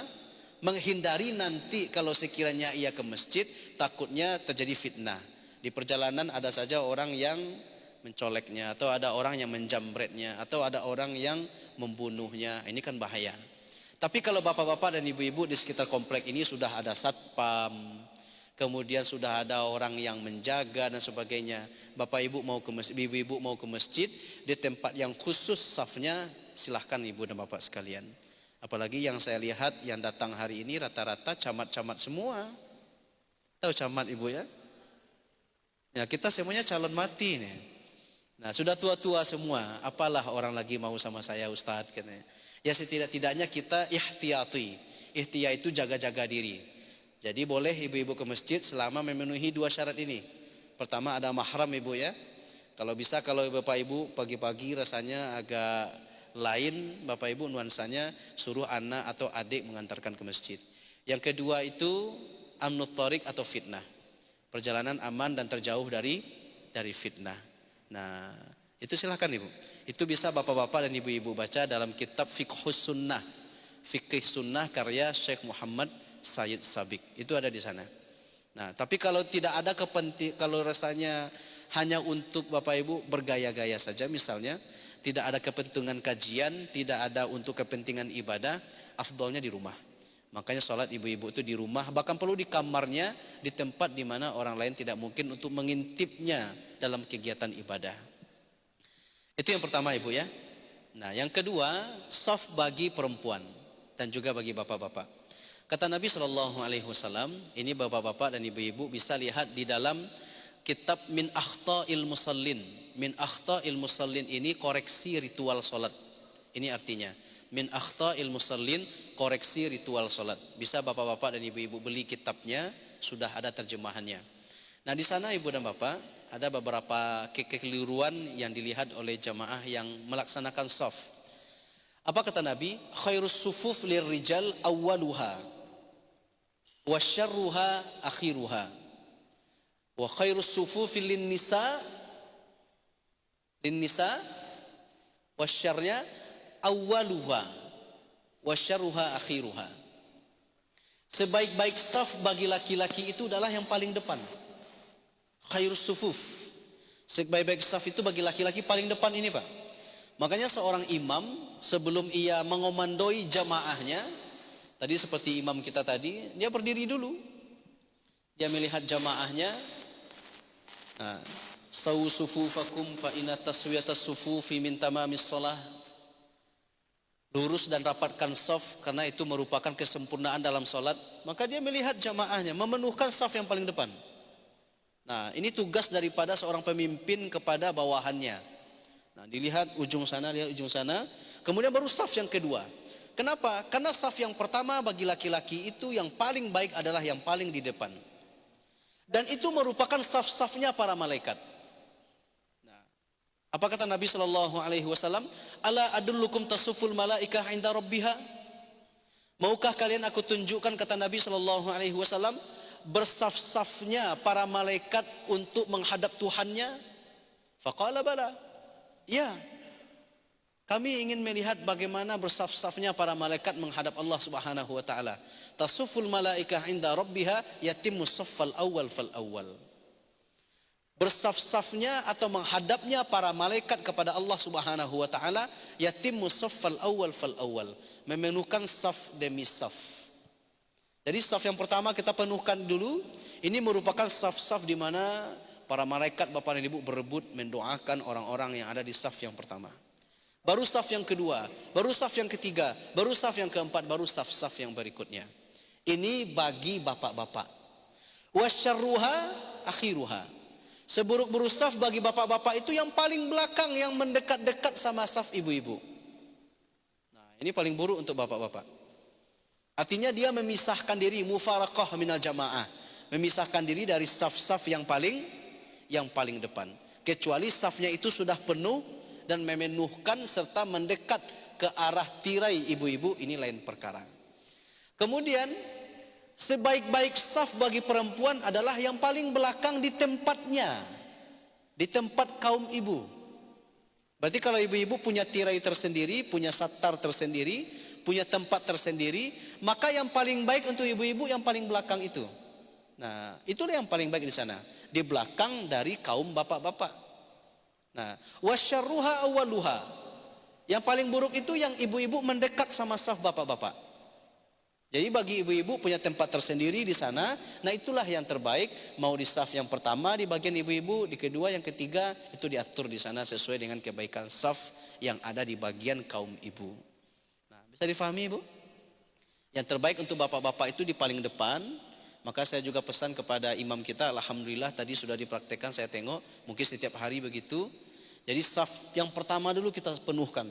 Menghindari nanti kalau sekiranya ia ke masjid, takutnya terjadi fitnah. Di perjalanan ada saja orang yang mencoleknya, atau ada orang yang menjamretnya, atau ada orang yang membunuhnya. Ini kan bahaya. Tapi kalau bapak-bapak dan ibu-ibu di sekitar komplek ini sudah ada satpam, kemudian sudah ada orang yang menjaga dan sebagainya. Bapak ibu mau ke masjid, ibu-ibu mau ke masjid di tempat yang khusus safnya, silahkan ibu dan bapak sekalian. Apalagi yang saya lihat yang datang hari ini rata-rata camat-camat semua. Tahu camat ibu ya? Ya kita semuanya calon mati nih. Nah sudah tua-tua semua. Apalah orang lagi mau sama saya Ustadz katanya. Ya setidak-tidaknya kita ihtiyati. Ihtiyat itu jaga-jaga diri. Jadi boleh ibu-ibu ke masjid selama memenuhi 2 syarat ini. Pertama ada mahram ibu ya. Kalau bisa kalau bapak ibu pagi-pagi rasanya agak lain, bapak ibu nuansanya suruh anak atau adik mengantarkan ke masjid. Yang kedua itu amnut thariq atau fitnah. Perjalanan aman dan terjauh dari fitnah. Nah, itu silahkan ibu. Itu bisa bapak-bapak dan ibu-ibu baca dalam kitab Fiqhus Sunnah. Fikih Sunnah karya Syekh Muhammad Sayyid Sabiq. Itu ada di sana. Nah, tapi kalau tidak ada kalau rasanya hanya untuk bapak ibu bergaya-gaya saja misalnya, tidak ada kepentingan kajian, tidak ada untuk kepentingan ibadah, afdolnya di rumah. Makanya sholat ibu-ibu itu di rumah, bahkan perlu di kamarnya, di tempat di mana orang lain tidak mungkin untuk mengintipnya dalam kegiatan ibadah. Itu yang pertama ibu ya. Nah yang kedua, shaf bagi perempuan dan juga bagi bapak-bapak. Kata Nabi SAW, ini bapak-bapak dan ibu-ibu bisa lihat di dalam kitab Min Akhta'il Musallin. Min Akhta'il Musallin ini koreksi ritual sholat. Ini artinya Min Akhta'il Musallin, koreksi ritual sholat. Bisa bapak-bapak dan ibu-ibu beli kitabnya, sudah ada terjemahannya. Nah di sana ibu dan bapak ada beberapa kekeliruan yang dilihat oleh jamaah yang melaksanakan shaf. Apa kata Nabi? Khairus sufuf lirrijal awwaluha wa syarruha akhiruha wa khairus sufufi linnisa wasyarnya awwaluha wasyarruha akhiruha. Sebaik-baik saf bagi laki-laki itu adalah yang paling depan. Khairus sufuf. Sebaik-baik saf itu bagi laki-laki paling depan ini Pak. Makanya seorang imam sebelum ia mengomandoi jamaahnya, tadi seperti imam kita tadi, dia berdiri dulu. Dia melihat jamaahnya. Nah, sawu sufufakum fa inna taswiyatas sufufi min tamamis shalah. Lurus dan rapatkan shaf karena itu merupakan kesempurnaan dalam salat. Maka dia melihat jamaahnya memenuhkan shaf yang paling depan. Nah, ini tugas daripada seorang pemimpin kepada bawahannya. Nah, dilihat ujung sana, lihat ujung sana, kemudian baru shaf yang kedua. Kenapa? Karena shaf yang pertama bagi laki-laki itu yang paling baik adalah yang paling di depan. Dan itu merupakan shaf-shafnya para malaikat. Apa kata Nabi SAW? Ala adullukum tasuful malaikah inda rabbiha. Maukah kalian aku tunjukkan, kata Nabi SAW, bersaf-safnya para malaikat untuk menghadap Tuhannya? Faqala bala. Ya, kami ingin melihat bagaimana bersaf-safnya para malaikat menghadap Allah Subhanahu wa taala. Tasuful malaikah inda rabbiha yatimmu saffal awwal fal awwal. bersaf-safnya atau menghadapnya para malaikat kepada Allah Subhanahu wa taala, yatimmu saffal awal fal awal, memenuhkan saf demi saf. Jadi saf yang pertama kita penuhkan dulu. Ini merupakan saf-saf di mana para malaikat Bapak dan Ibu berebut mendoakan orang-orang yang ada di saf yang pertama. Baru saf yang kedua, baru saf yang ketiga, baru saf yang keempat, baru saf-saf yang berikutnya. Ini bagi bapak-bapak. Wasyarruha akhiruha. Seburuk-buruk saf bagi bapak-bapak itu yang paling belakang, yang mendekat-dekat sama saf ibu-ibu. Nah, ini paling buruk untuk bapak-bapak. Artinya dia memisahkan diri, mufaraqah minal jamaah, memisahkan diri dari saf-saf yang paling depan. Kecuali safnya itu sudah penuh dan memenuhkan serta mendekat ke arah tirai ibu-ibu, ini lain perkara. Kemudian sebaik-baik saf bagi perempuan adalah yang paling belakang di tempatnya, di tempat kaum ibu. Berarti kalau ibu-ibu punya tirai tersendiri, punya satar tersendiri, punya tempat tersendiri, maka yang paling baik untuk ibu-ibu yang paling belakang itu. Nah, itulah yang paling baik di sana, di belakang dari kaum bapak-bapak. Nah, wasyarruha awaluha. Yang paling buruk itu yang ibu-ibu mendekat sama saf bapak-bapak. Jadi bagi ibu-ibu punya tempat tersendiri di sana. Nah, itulah yang terbaik. Mau di saf yang pertama di bagian ibu-ibu, di kedua, yang ketiga, itu diatur di sana sesuai dengan kebaikan saf yang ada di bagian kaum ibu. Nah, bisa difahami Ibu? Yang terbaik untuk bapak-bapak itu di paling depan. Maka saya juga pesan kepada imam kita, alhamdulillah tadi sudah dipraktekkan, saya tengok mungkin setiap hari begitu. Jadi saf yang pertama dulu kita penuhkan.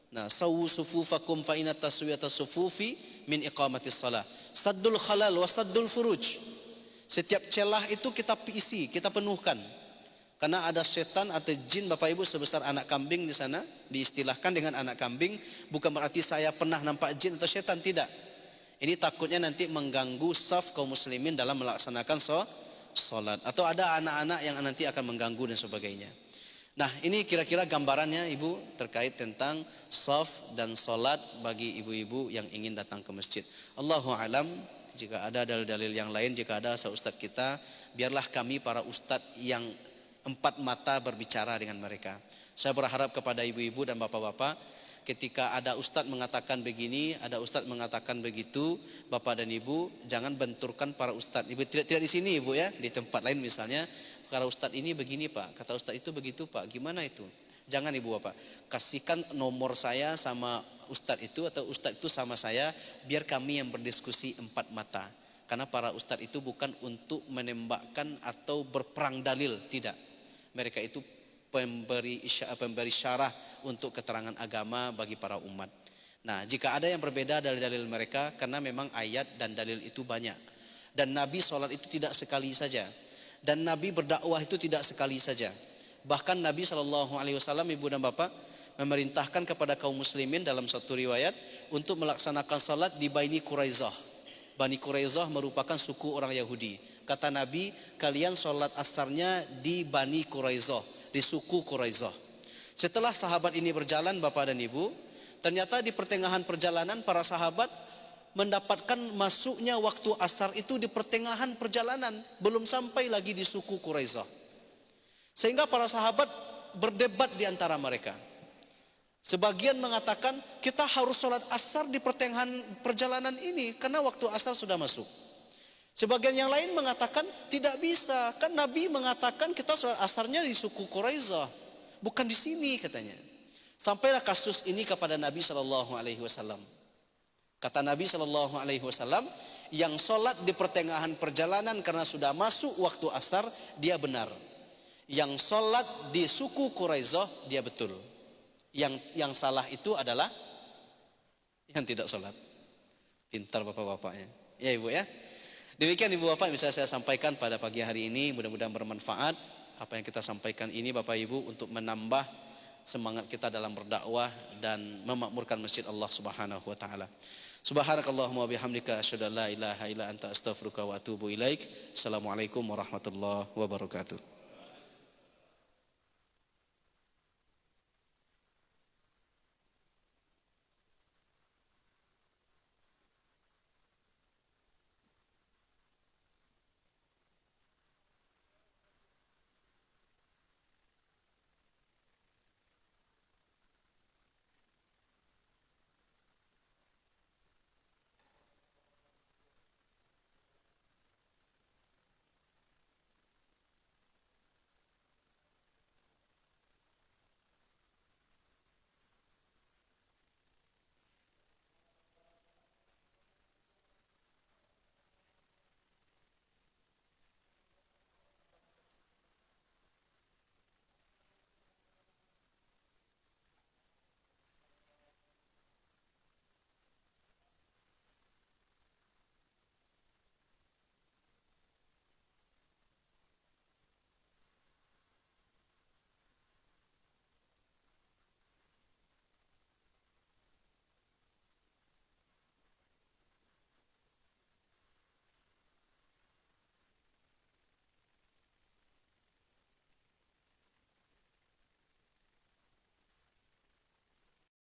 Nah, sawu sufufakum fa inna taswiyata sufufi min iqamatis shalah. Saddul khalal wa saddul furuj. Setiap celah itu kita isi, kita penuhkan. Karena ada setan atau jin Bapak Ibu sebesar anak kambing di sana, diistilahkan dengan anak kambing, bukan berarti saya pernah nampak jin atau setan, tidak. Ini takutnya nanti mengganggu saf kaum muslimin dalam melaksanakan sholat. Atau ada anak-anak yang nanti akan mengganggu dan sebagainya. Nah, ini kira-kira gambarannya Ibu terkait tentang saf dan sholat bagi ibu-ibu yang ingin datang ke masjid. Allahu alam, jika ada dalil-dalil yang lain, jika ada ustadz kita, biarlah kami para ustadz yang empat mata berbicara dengan mereka. Saya berharap kepada ibu-ibu dan bapak-bapak, ketika ada ustadz mengatakan begini, ada ustadz mengatakan begitu, bapak dan ibu jangan benturkan para ustadz. Ibu tidak di sini Ibu ya, di tempat lain misalnya. Kalau ustadz ini begini Pak, kata ustadz itu begitu Pak, gimana itu? Jangan Ibu Bapak, kasihkan nomor saya sama ustadz itu atau ustadz itu sama saya, biar kami yang berdiskusi empat mata. Karena para ustadz itu bukan untuk menembakkan atau berperang dalil, tidak. Mereka itu pemberi syarah untuk keterangan agama bagi para umat. Nah, jika ada yang berbeda dari dalil mereka, karena memang ayat dan dalil itu banyak. Dan Nabi sholat itu tidak sekali saja. Dan Nabi berdakwah itu tidak sekali saja. Bahkan Nabi SAW, Ibu dan Bapak, memerintahkan kepada kaum muslimin dalam satu riwayat untuk melaksanakan salat di Bani Quraizah. Bani Quraizah merupakan suku orang Yahudi. Kata Nabi, kalian salat asarnya di Bani Quraizah, di suku Quraizah. Setelah sahabat ini berjalan Bapak dan Ibu, ternyata di pertengahan perjalanan para sahabat mendapatkan masuknya waktu asar itu di pertengahan perjalanan, belum sampai lagi di suku Quraizah. Sehingga para sahabat berdebat di antara mereka. Sebagian mengatakan kita harus sholat asar di pertengahan perjalanan ini karena waktu asar sudah masuk. Sebagian yang lain mengatakan tidak bisa, kan Nabi mengatakan kita sholat asarnya di suku Quraizah, bukan di sini katanya. Sampailah kasus ini kepada Nabi SAW. Kata Nabi SAW, yang sholat di pertengahan perjalanan karena sudah masuk waktu asar, dia benar. Yang sholat di suku Quraizah, dia betul. Yang salah itu adalah yang tidak sholat. Pintar bapak-bapaknya. Ya Ibu ya. Demikian Ibu Bapak yang bisa saya sampaikan pada pagi hari ini. Mudah-mudahan bermanfaat apa yang kita sampaikan ini Bapak Ibu, untuk menambah semangat kita dalam berdakwah dan memakmurkan masjid Allah Subhanahu wa taala. Subhanakallahumma bihamdika asyhadu an la ilaha illa anta astaghfiruka wa atubu ilaik. Assalamualaikum warahmatullahi wabarakatuh.